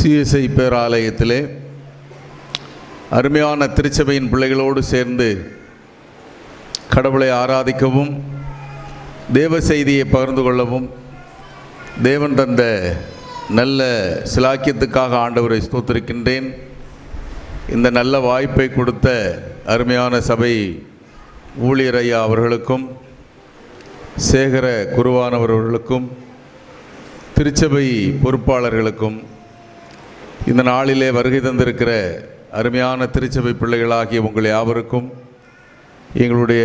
CSI பேராலயத்திலே அருமையான திருச்சபையின் பிள்ளைகளோடு சேர்ந்து கடவுளை ஆராதிக்கவும் தேவ செய்தியை பகிர்ந்து கொள்ளவும் தேவன் தந்த நல்ல சிலாக்கியத்துக்காக ஆண்டவரை ஸ்தோத்திரிக்கின்றேன். இந்த நல்ல வாய்ப்பை கொடுத்த அருமையான சபை ஊழியர் ஐயா அவர்களுக்கும் சேகர குருவானவர் அவர்களுக்கும் திருச்சபை பொறுப்பாளர்களுக்கும் இந்த நாளிலே வருகை தந்திருக்கிற அருமையான திருச்சபை பிள்ளைகளாகிய உங்கள் யாவருக்கும் எங்களுடைய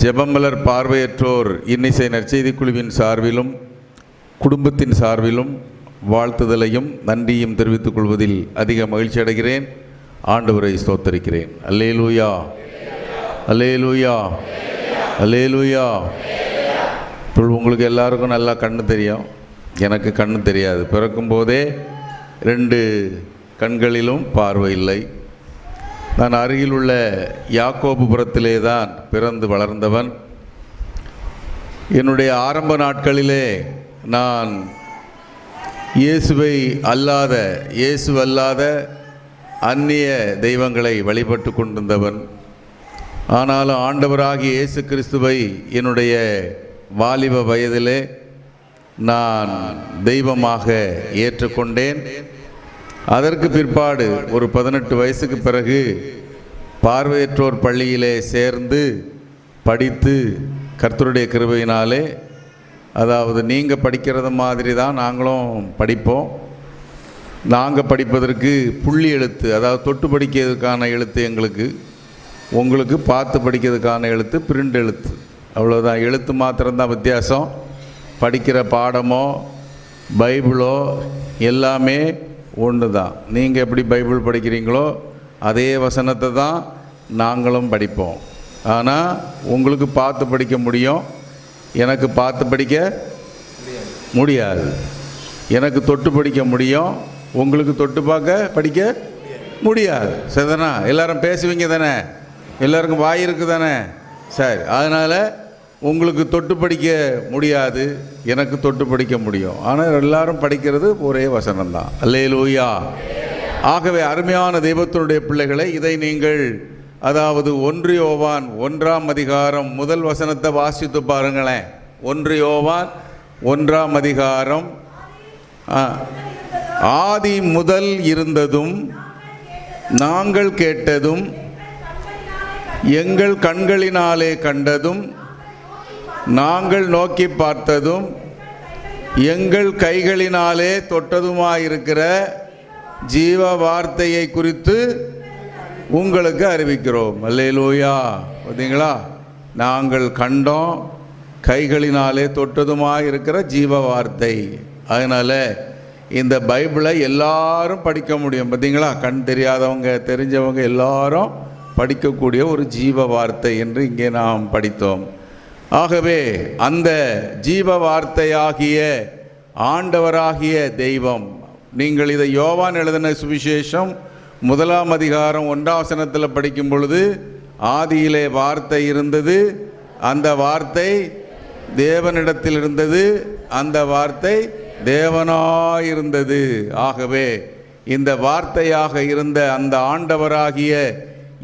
ஜெபமலர் பார்வையற்றோர் இன்னிசை நற்செய்தி குழுவின் சார்பிலும் குடும்பத்தின் சார்பிலும் வாழ்த்துதலையும் நன்றியும் தெரிவித்துக் கொள்வதில் அதிக மகிழ்ச்சி அடைகிறேன். ஆண்டவரை ஸ்தோத்தரிக்கிறேன். அல்லேலூயா, அல்லேலூயா, அல்லேலூயா. இப்போ உங்களுக்கு எல்லாருக்கும் நல்லா கண்ணு தெரியும், எனக்கு கண்ணு தெரியாது. பிறக்கும் போதே 2 கண்களிலும் பார்வை இல்லை. நான் அருகில் உள்ள யாக்கோபுரத்திலே தான் பிறந்து வளர்ந்தவன். என்னுடைய ஆரம்ப நாட்களிலே நான் இயேசு அல்லாத அந்நிய தெய்வங்களை வழிபட்டு கொண்டிருந்தவன். ஆனாலும் ஆண்டவராகிய இயேசு கிறிஸ்துவை என்னுடைய வாலிப வயதிலே நான் தெய்வமாக ஏற்றுக்கொண்டேன். அதற்கு பிற்பாடு ஒரு 18 வயசுக்கு பிறகு பார்வையற்றோர் பள்ளியிலே சேர்ந்து படித்து கர்த்தருடைய கிருபையினாலே, அதாவது நீங்கள் படிக்கிறது மாதிரி தான் நாங்களும் படிப்போம். நாங்கள் படிப்பதற்கு புள்ளி எழுத்து, அதாவது தொட்டு படிக்கிறதுக்கான எழுத்து எங்களுக்கு, உங்களுக்கு பார்த்து படிக்கிறதுக்கான எழுத்து பிரிண்ட் எழுத்து, அவ்வளோதான். எழுத்து மாத்திரம்தான் வித்தியாசம். படிக்கிற பாடமோ பைபிளோ எல்லாமே ஒன்று தான். நீங்கள் எப்படி பைபிள் படிக்கிறீங்களோ அதே வசனத்தை தான் நாங்களும் படிப்போம். ஆனால் உங்களுக்கு பார்த்து படிக்க முடியும், எனக்கு பார்த்து படிக்க முடியாது. எனக்கு தொட்டு படிக்க முடியும், உங்களுக்கு தொட்டு படிக்க முடியாது. சரிதானா? எல்லாரும் பேசுவீங்க தானே? எல்லாருக்கும் வாய் இருக்குது தானே? சரி, அதனால் உங்களுக்கு தொட்டு படிக்க முடியாது, எனக்கு தொட்டு படிக்க முடியும். ஆனால் எல்லாரும் படிக்கிறது ஒரே வசனம்தான். அல்லேலூயா. ஆகவே அருமையான தெய்வத்தினுடைய பிள்ளைகளை, இதை நீங்கள் அதாவது 1 யோவான் 1ஆம் அதிகாரம் முதல் வசனத்தை வாசித்து பாருங்களேன். 1 யோவான் 1ஆம் அதிகாரம், ஆதி முதல் இருந்ததும் நாங்கள் கேட்டதும் எங்கள் கண்களினாலே கண்டதும் நாங்கள் நோக்கி பார்த்ததும் எங்கள் கைகளினாலே தொட்டதுமாயிருக்கிற ஜீவ வார்த்தையை குறித்து உங்களுக்கு அறிவிக்கிறோம். அல்லேலூயா. பார்த்தீங்களா? நாங்கள் கண்டோம், கைகளினாலே தொட்டதுமாயிருக்கிற ஜீவ வார்த்தை. அதனால் இந்த பைபிளை எல்லாரும் படிக்க முடியும். பார்த்தீங்களா? கண் தெரியாதவங்க தெரிஞ்சவங்க எல்லாரும் படிக்கக்கூடிய ஒரு ஜீவ வார்த்தை என்று இங்கே நாம் படித்தோம். ஆகவே அந்த ஜீவ வார்த்தையாகிய ஆண்டவராகிய தெய்வம், நீங்கள் இதை யோவான் எழுதின சுவிசேஷம் 1ஆம் அதிகாரம் 1ஆம் வசனத்தில் படிக்கும் பொழுது, ஆதியிலே வார்த்தை இருந்தது, அந்த வார்த்தை தேவனிடத்தில் இருந்தது, அந்த வார்த்தை தேவனாயிருந்தது. ஆகவே இந்த வார்த்தையாக இருந்த அந்த ஆண்டவராகிய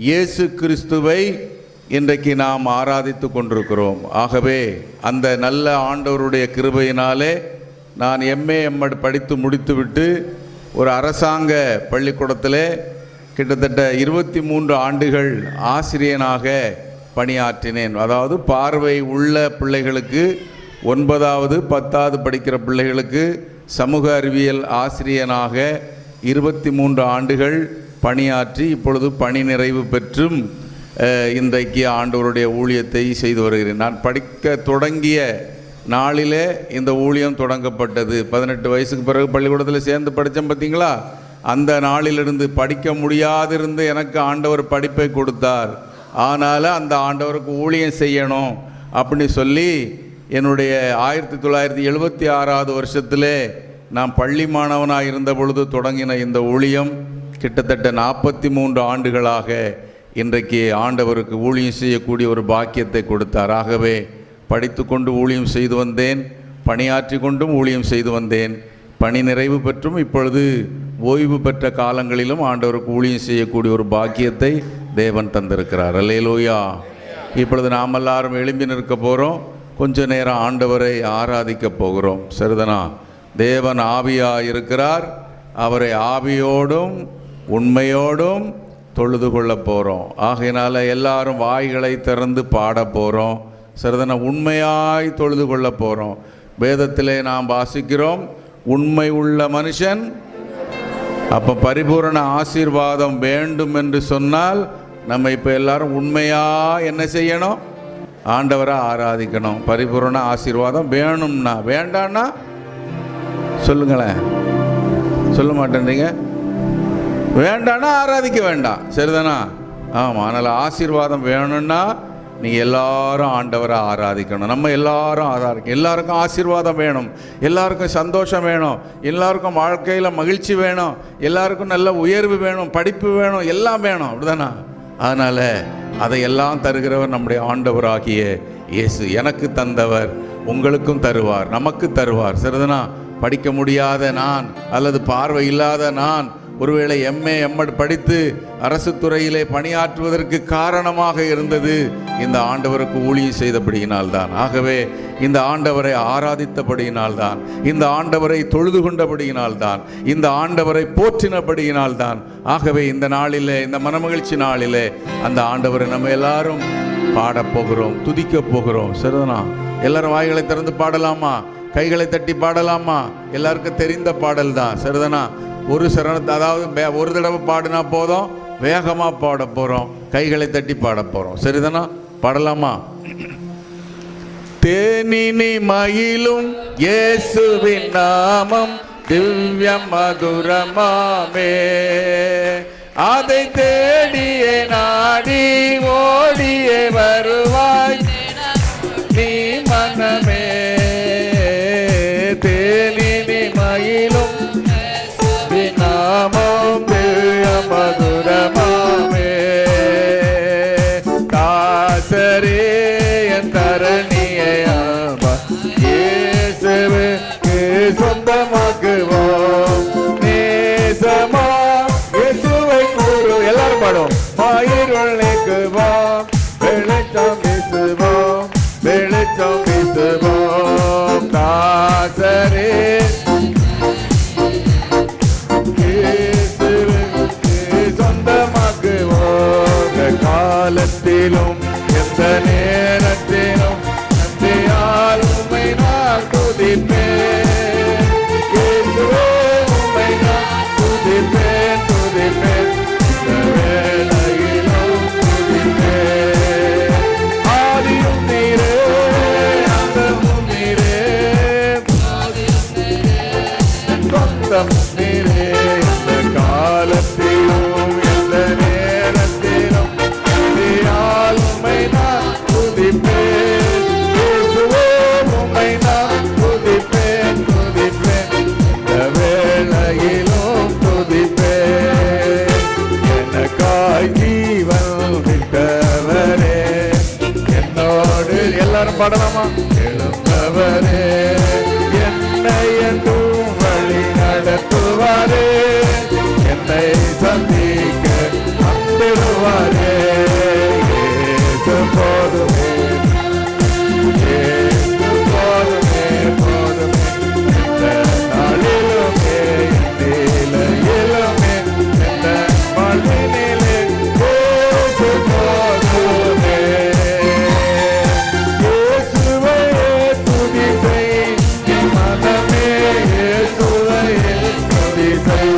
இயேசு கிறிஸ்துவை இன்றைக்கு நாம் ஆராதித்து கொண்டிருக்கிறோம். ஆகவே அந்த நல்ல ஆண்டவருடைய கிருபையினாலே நான் MA MD படித்து முடித்துவிட்டு ஒரு அரசாங்க பள்ளிக்கூடத்தில் கிட்டத்தட்ட 23 ஆண்டுகள் ஆசிரியனாக பணியாற்றினேன். அதாவது பார்வை உள்ள பிள்ளைகளுக்கு 9வது 10வது படிக்கிற பிள்ளைகளுக்கு சமூக அறிவியல் ஆசிரியனாக 23 ஆண்டுகள் பணியாற்றி இப்பொழுது பணி நிறைவு பெற்றும் இன்றைக்கு ஆண்டவருடைய ஊழியத்தை செய்து வருகிறேன். நான் படிக்க தொடங்கிய நாளிலே இந்த ஊழியம் தொடங்கப்பட்டது. 18 வயசுக்கு பிறகு பள்ளிக்கூடத்தில் சேர்ந்து படித்தேன். பார்த்தீங்களா? அந்த நாளிலிருந்து படிக்க முடியாதிருந்து எனக்கு ஆண்டவர் படிப்பை கொடுத்தார். ஆனாலும் அந்த ஆண்டவருக்கு ஊழியம் செய்யணும் அப்படின்னு சொல்லி என்னுடைய 1976வது வருஷத்திலே நான் பள்ளி மாணவனாக இருந்த பொழுது தொடங்கின இந்த ஊழியம் கிட்டத்தட்ட 43 ஆண்டுகளாக இன்றைக்கு ஆண்டவருக்கு ஊழியம் செய்யக்கூடிய ஒரு பாக்கியத்தை கொடுத்தார். ஆகவே படித்து கொண்டு ஊழியம் செய்து வந்தேன், பணியாற்றி கொண்டும் ஊழியம் செய்து வந்தேன். பணி நிறைவு பெற்றும் இப்பொழுது ஓய்வு பெற்ற காலங்களிலும் ஆண்டவருக்கு ஊழியம் செய்யக்கூடிய ஒரு பாக்கியத்தை தேவன் தந்திருக்கிறார். அல்லேலூயா. இப்பொழுது நாம் எல்லாரும் எழும்பி நிற்க போகிறோம். கொஞ்ச நேரம் ஆண்டவரை ஆராதிக்க போகிறோம். சரிதானா? தேவன் ஆவியாக இருக்கிறார். அவரை ஆவியோடும் உண்மையோடும் தொழுது கொள்ள போகிறோம். ஆகையினால எல்லாரும் வாய்களை திறந்து பாட போகிறோம். சரிதானா? உண்மையாய் தொழுது கொள்ள போகிறோம். வேதத்திலே நாம் வாசிக்கிறோம், உண்மை உள்ள மனுஷன். அப்போ பரிபூரண ஆசீர்வாதம் வேண்டும் என்று சொன்னால் நம்ம இப்போ எல்லாரும் உண்மையாக என்ன செய்யணும்? ஆண்டவரை ஆராதிக்கணும். பரிபூரண ஆசீர்வாதம் வேணும்னா, வேண்டான்னா சொல்லுங்களேன். சொல்ல மாட்டேன்றீங்க. வேண்டான்னா ஆராதிக்க வேண்டாம். சரிதானா? ஆமாம். அதனால் ஆசீர்வாதம் வேணும்னா நீங்கள் எல்லாரும் ஆண்டவரை ஆராதிக்கணும். நம்ம எல்லாரும் ஆராதிக்கணும். எல்லாருக்கும் ஆசீர்வாதம் வேணும், எல்லாருக்கும் சந்தோஷம் வேணும், எல்லாருக்கும் வாழ்க்கையில் மகிழ்ச்சி வேணும், எல்லாருக்கும் நல்ல உயர்வு வேணும், படிப்பு வேணும், எல்லாம் வேணும். அப்படிதானா? அதனால் அதையெல்லாம் தருகிறவர் நம்முடைய ஆண்டவராகிய இயேசு. எனக்கு தந்தவர் உங்களுக்கும் தருவார், நமக்கு தருவார். சரிதானா? படிக்க முடியாத நான் அல்லது பார்வை இல்லாத நான் ஒருவேளை எம்ஏ எம்எட் படித்து அரசு துறையிலே பணியாற்றுவதற்கு காரணமாக இருந்தது இந்த ஆண்டவருக்கு ஊழியம் செய்தபடியினால்தான். ஆகவே இந்த ஆண்டவரை ஆராதித்தபடியினால்தான், இந்த ஆண்டவரை தொழுது கொண்டபடியினால்தான், இந்த ஆண்டவரை போற்றினபடியினால்தான். ஆகவே இந்த நாளிலே, இந்த மனமகிழ்ச்சி நாளிலே அந்த ஆண்டவரை நம்ம எல்லாரும் பாடப்போகிறோம், துதிக்க போகிறோம். சரிதானா? எல்லாரும் வாய்களை திறந்து பாடலாமா? கைகளை தட்டி பாடலாமா? எல்லாருக்கும் தெரிந்த பாடல் தான். சரிதானா? ஒரு சரணத்தை, அதாவது ஒரு தடவை பாடினா போதும், வேகமாக பாட போகிறோம், கைகளை தட்டி பாட போகிறோம். சரிதானா? பாடலாமா? தேனினி மயிலும் இயேசுவின் நாமம் திவ்ய மதுரமாமே, அதை தேடியே நாடி ஓடியே வருவாய் நீ மனமே. தேனினி மயிலும் நாமம் திவ்ய மதுரமாமே, தாசரே என் தரணியை இயேசுவுக்கு சொந்தமாக்குவோம். நேசமா இயேசுவை கூறு. எல்லாரும் பாடுவோம். மயிருள் நீக்குவோம், வெளிச்சம் வீசுவோம், வெளிச்சம் வீசுவோம். தாசரே காலத்திலும் எந்த நேரத்திலும் நன்றியால் உம்மை நான் துதிப்பேன். உம்மை நான் துதிப்பேன், துதிப்பேன். இந்த வேளையிலும் துதிப்பேன். ஆதியும் நீரே, அந்தமும் நீரே, சொந்தம் நீரே. இந்த காலத்திலும் எந்த நேரத்திலும் உம்மை நான் துதிப்பேன். இயேசுவே உம்மை நான் துதிப்பேன், துதிப்பேன். இந்த வேளையிலும் துதிப்பேன். எனக்காய் ஜீவன் விட்டவரே, என்னோடு எல்லாரும் பாடலாமா? எழுந்தவரே, என்னை என்றும் வழி நடத்துவாரே, என்னை சந்திக்க வந்திடுவாரே. போதுமே, போதுமே, போதுமே. எந்த நாளிலுமே, நிலையிலுமே, எந்த வாழ்வினிலே போதுமே. இயேசுவை துதி செய் மனமே, இயேசுவை துதி செய்.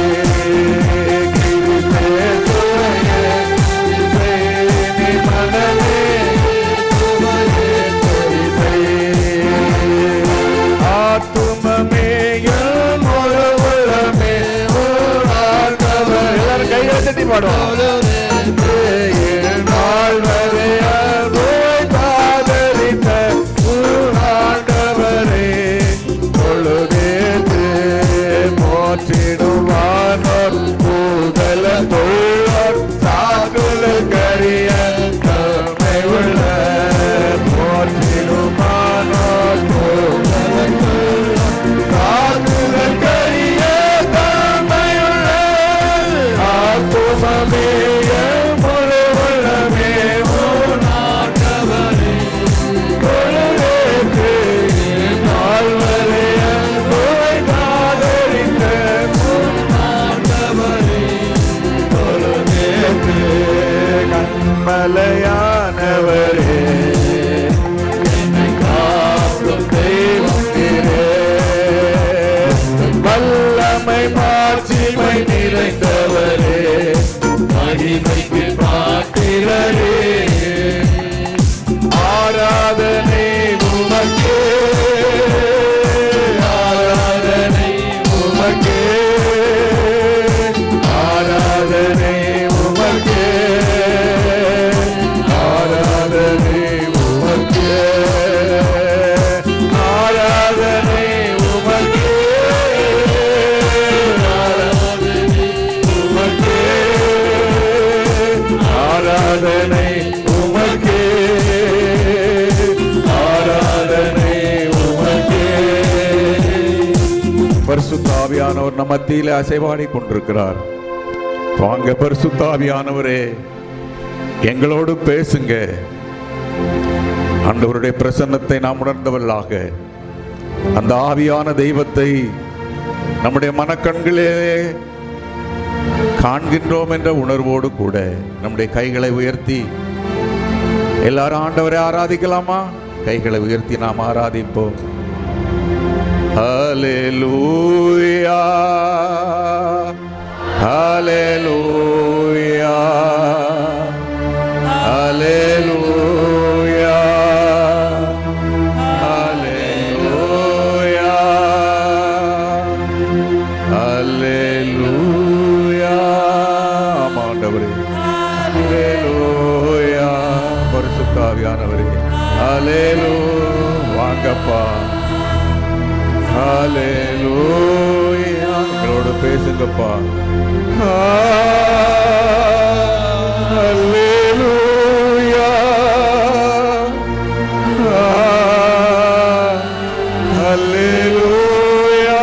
போற்றிடுவானோர் ஆராதனை உமக்கே, ஆராதனை உமக்கே. பரிசுத்த ஆவியானவர் நம் மத்தியிலே அசைவாடி கொண்டிருக்கிறார். வாங்க பரிசுத்த ஆவியானவரே, எங்களோடு பேசுங்க. ஆண்டவருடைய பிரசன்னத்தை நாம் உணர்ந்தவர்களாக அந்த ஆவியான தெய்வத்தை நம்முடைய மனக்கண்களே காண்கின்றோம் என்ற உணர்வோடு கூட நம்முடைய கைகளை உயர்த்தி எல்லாரும் ஆண்டவரை ஆராதிக்கலாமா? கைகளை உயர்த்தி நாம் ஆராதிப்போம். ஹல்லேலூயா, ஹல்லேலூயா, ஹல்லேலூயா, ஹல்லேலூயா, ஹல்லேலூயா. ஆண்டவரே, ஹல்லேலூயா. பரிசுத்த ஆவியானவரே, ஹல்லேலூயா. வாங்கப்பா, ஹல்லேலூயா. எங்களோட பேசுங்கப்பா. ஹல்லேலூயா, ஹல்லேலூயா,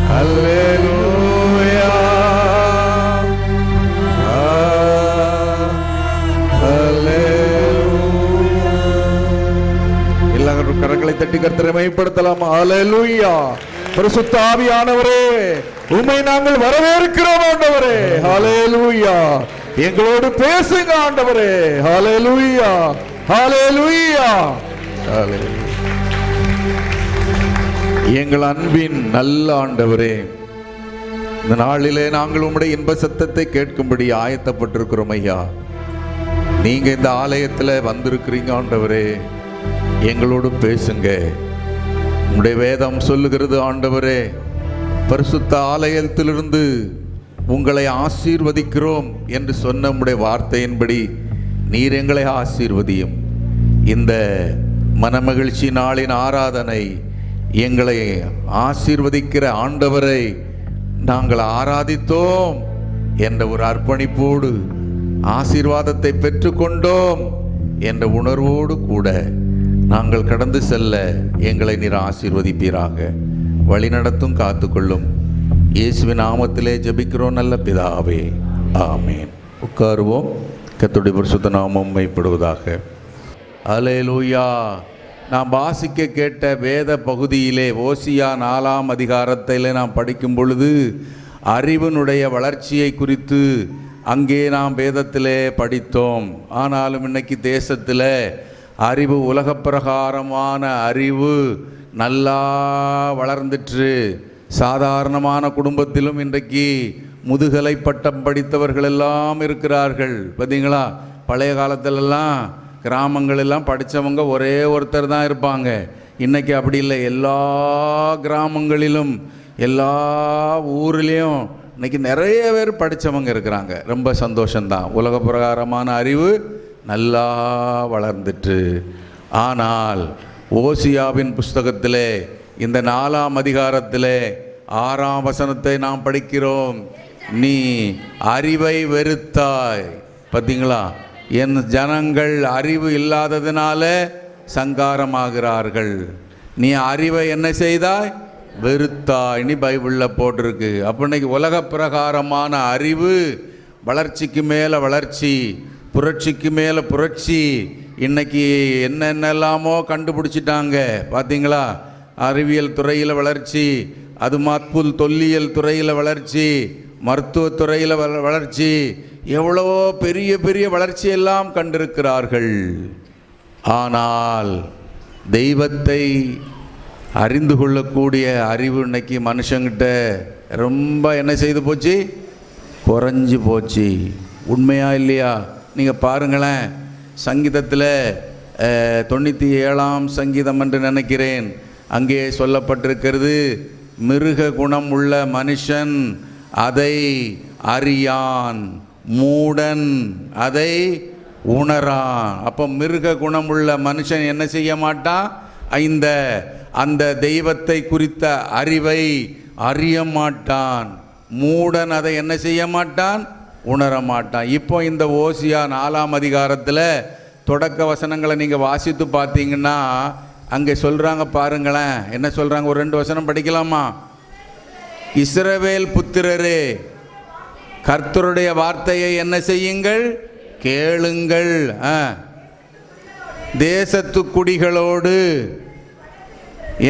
ஹல்லேலூயா, ஹல்லேலூயா. கரங்களை தட்டி கர்த்தரை மகிமைப்படுத்தலாம். ஹல்லேலூயா. பரிசுத்த ஆவியானவரே, உம்மை நாங்கள் வரவேற்கிறோம் ஆண்டவரே. ஹல்லேலூயா. எங்களோடு பேசுங்க ஆண்டவரே. ஹல்லேலூயா, ஹல்லேலூயா, ஹல்லேலூயா. எங்கள் அன்பின் நல்ல ஆண்டவரே, இந்த நாளிலே நாங்கள் உம்முடைய இன்ப சத்தத்தை கேட்கும்படி ஆயத்தப்பட்டிருக்கிறோம் ஐயா. நீங்க இந்த ஆலயத்தில் வந்திருக்கிறீங்க ஆண்டவரே, எங்களோடு பேசுங்க. உம்முடைய வேதம் சொல்லுகிறது ஆண்டவரே, பரிசுத்த ஆலயத்திலிருந்து உங்களை ஆசீர்வதிக்கிறோம் என்று சொன்ன உம்முடைய வார்த்தையின்படி நீர் எங்களை ஆசீர்வதியும். இந்த மனமகிழ்ச்சி நாளின் ஆராதனை எங்களை ஆசீர்வதிக்கிற ஆண்டவரை நாங்கள் ஆராதித்தோம் என்ற ஒரு அர்ப்பணிப்போடு ஆசீர்வாதத்தை பெற்றுக்கொண்டோம் என்ற உணர்வோடு கூட நாங்கள் கடந்து செல்ல எங்களை நீர் ஆசீர்வதிப்பீராக. வழிநடத்தும் காத்துக்கொள்ளும். இயேசுவின் நாமத்திலே ஜெபிக்கிறோம் நல்ல பிதாவே, ஆமேன். உட்காருவோம். கர்த்தருடைய பரிசுத்த நாமம் மகிமைப்படுவதாக. ஹல்லேலூயா. நாம் வாசிக்க கேட்ட வேத பகுதியிலே ஓசியா 4ஆம் அதிகாரத்தில் நாம் படிக்கும் பொழுது அறிவினுடைய வளர்ச்சியை குறித்து அங்கே நாம் வேதத்திலே படித்தோம். ஆனாலும் இன்னைக்கு தேசத்தில் அறிவு, உலக பிரகாரமான அறிவு நல்லா வளர்ந்துட்டு, சாதாரணமான குடும்பத்திலும் இன்றைக்கு முதுகலை பட்டம் படித்தவர்கள் எல்லாம் இருக்கிறார்கள். பார்த்தீங்களா? பழைய காலத்திலெல்லாம் கிராமங்களெல்லாம் படித்தவங்க ஒரே ஒருத்தர் தான் இருப்பாங்க. இன்றைக்கி அப்படி இல்லை. எல்லா கிராமங்களிலும் எல்லா ஊர்லேயும் இன்றைக்கி நிறைய பேர் படித்தவங்க இருக்கிறாங்க. ரொம்ப சந்தோஷந்தான். உலக பிரகாரமான அறிவு நல்லா வளர்ந்துட்டு. ஆனால் ஓசியாவின் புஸ்தகத்திலே இந்த 4ஆம் அதிகாரத்திலே 6ஆம் வசனத்தை நாம் படிக்கிறோம். நீ அறிவை வெறுத்தாய். பார்த்தீங்களா? என் ஜனங்கள் அறிவு இல்லாததினால சங்காரமாகிறார்கள். நீ அறிவை என்ன செய்தாய்? வெறுத்தாய். நீ பைபிளில் போட்டிருக்கு. அப்போ இன்னைக்கு உலக பிரகாரமான அறிவு வளர்ச்சிக்கு மேலே வளர்ச்சி, புரட்சிக்கு மேலே புரட்சி. இன்னைக்கு என்னென்னலாமோ கண்டுபிடிச்சிட்டாங்க. பார்த்தீங்களா? அறிவியல் துறையில் வளர்ச்சி, அது மாத்புல் தொல்லியல் துறையில் வளர்ச்சி, மருத்துவத்துறையில் வளர்ச்சி, எவ்வளவோ பெரிய பெரிய வளர்ச்சியெல்லாம் கண்டிருக்கிறார்கள். ஆனால் தெய்வத்தை அறிந்து கொள்ளக்கூடிய அறிவு இன்னைக்கு மனுஷங்கிட்ட ரொம்ப என்ன செய்து போச்சு? குறைஞ்சி போச்சு. உண்மையா இல்லையா? நீங்கள் பாருங்களேன், சங்கீதத்தில் 97ஆம் சங்கீதம் என்று நினைக்கிறேன், அங்கே சொல்லப்பட்டிருக்கிறது, மிருக குணம் உள்ள மனுஷன் அதை அறியான், மூடன் அதை உணரான். அப்போ மிருக குணம் உள்ள மனுஷன் என்ன செய்ய மாட்டான்? அந்த தெய்வத்தை குறித்த அறிவை அறிய மாட்டான். மூடன் அதை என்ன செய்ய மாட்டான்? உணர மாட்டான். இப்போ இந்த ஓசியா 4ஆம் அதிகாரத்தில் தொடக்க வசனங்களை நீங்கள் வாசித்து பார்த்தீங்கன்னா அங்கே சொல்கிறாங்க பாருங்களேன். என்ன சொல்கிறாங்க? ஒரு 2 வசனம் படிக்கலாமா? இஸ்ரவேல் புத்திரரே, கர்த்தருடைய வார்த்தையை என்ன செய்யுங்கள்? கேளுங்கள். தேசத்து குடிகளோடு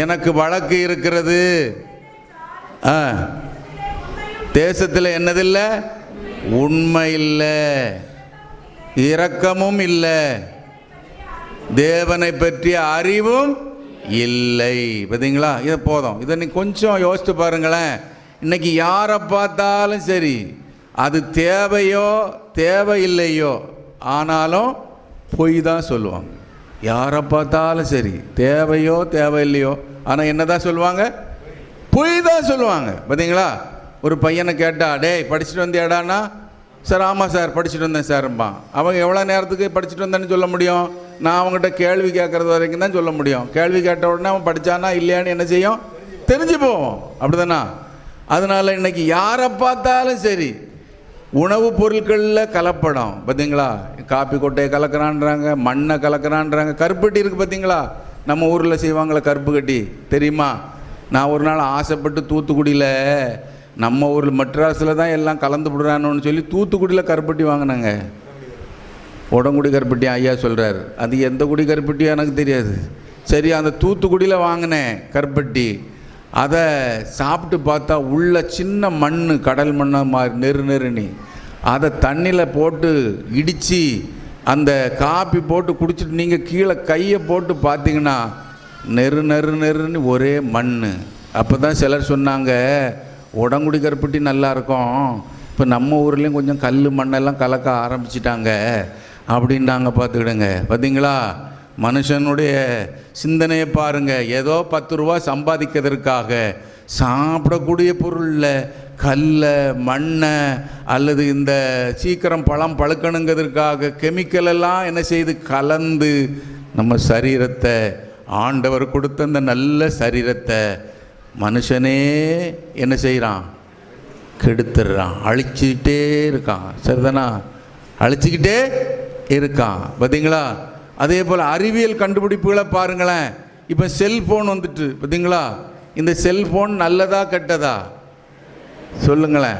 எனக்கு வழக்கு இருக்கிறது. தேசத்தில் என்னதில்லை? உண்மை இல்லை, இரக்கமும் இல்லை, தேவனை பற்றிய அறிவும் இல்லை. பார்த்தீங்களா? இது போதும். இதை நீ கொஞ்சம் யோசித்து பாருங்களேன். இன்னைக்கு யாரை பார்த்தாலும் சரி, அது தேவையோ தேவையில்லையோ, ஆனாலும் பொய் தான் சொல்லுவாங்க. யாரை பார்த்தாலும் சரி, தேவையோ தேவையில்லையோ, ஆனால் என்ன தான் சொல்லுவாங்க? பொய் தான் சொல்லுவாங்க. பார்த்தீங்களா? ஒரு பையனை கேட்டா, டேய் படிச்சுட்டு வந்தியாடானா, சார் ஆமாம் சார் படிச்சுட்டு வந்தேன் சார்ம்பான். அவங்க எவ்வளோ நேரத்துக்கு படிச்சுட்டு வந்தேன்னு சொல்ல முடியும்? நான் அவங்ககிட்ட கேள்வி கேட்குறது வரைக்கும் தான் சொல்ல முடியும். கேள்வி கேட்ட உடனே அவன் படித்தானா இல்லையான்னு என்ன செய்யும்? தெரிஞ்சு போவோம். அப்படி தானா? அதனால் இன்றைக்கி யாரை பார்த்தாலும் சரி, உணவுப் பொருட்களில் கலப்படம். பார்த்தீங்களா? காப்பி கொட்டையை கலக்கிறான்றாங்க, மண்ணை கலக்கிறான்றாங்க. கருப்பட்டி இருக்குது பார்த்தீங்களா? நம்ம ஊரில் செய்வாங்களே கருப்பு கட்டி, தெரியுமா? நான் ஒரு நாள் ஆசைப்பட்டு தூத்துக்குடியில், நம்ம ஊரில் மெட்ராஸில் தான் எல்லாம் கலந்து விடுறானோன்னு சொல்லி தூத்துக்குடியில் கருப்பட்டி வாங்கினாங்க. உடங்குடி கருப்பட்டி ஐயா சொல்கிறார். அது எந்த குடி கருப்பட்டியோ எனக்கு தெரியாது. சரி, அந்த தூத்துக்குடியில் வாங்கினேன் கருப்பட்டி. அதை சாப்பிட்டு பார்த்தா உள்ள சின்ன மண், கடல் மண்ணை மாதிரி நெருநெருனி, அதை தண்ணியில் போட்டு இடித்து அந்த காப்பி போட்டு குடிச்சிட்டு நீங்கள் கீழே கையை போட்டு பார்த்தீங்கன்னா நெருன்னு ஒரே மண். அப்போ தான் சிலர் சொன்னாங்க, உடங்குடி கருப்பட்டி நல்லா இருக்கும், இப்போ நம்ம ஊர்லேயும் கொஞ்சம் கல் மண்ணெல்லாம் கலக்க ஆரம்பிச்சிட்டாங்க அப்படின்னாங்க. பார்த்துக்கிடுங்க. பார்த்தீங்களா? மனுஷனுடைய சிந்தனையை பாருங்கள். ஏதோ 10 ரூபா சம்பாதிக்கிறதுக்காக சாப்பிடக்கூடிய பொருளில் கல்லை, மண்ணை, அல்லது இந்த சீக்கிரம் பழம் பழுக்கணுங்கிறதுக்காக கெமிக்கல் எல்லாம் என்ன செய்து கலந்து நம்ம சரீரத்தை, ஆண்டவர் கொடுத்த அந்த நல்ல சரீரத்தை மனுஷனே என்ன செய்கிறான்? கெடுத்துடுறான், அழிச்சிக்கிட்டே இருக்கான். சரிதானா? அழிச்சிக்கிட்டே இருக்கான். பார்த்தீங்களா? அதே போல் அறிவியல் கண்டுபிடிப்புகளை பாருங்களேன். இப்போ செல்ஃபோன் வந்துட்டு, பார்த்தீங்களா? இந்த செல்ஃபோன் நல்லதா கெட்டதா? சொல்லுங்களேன்.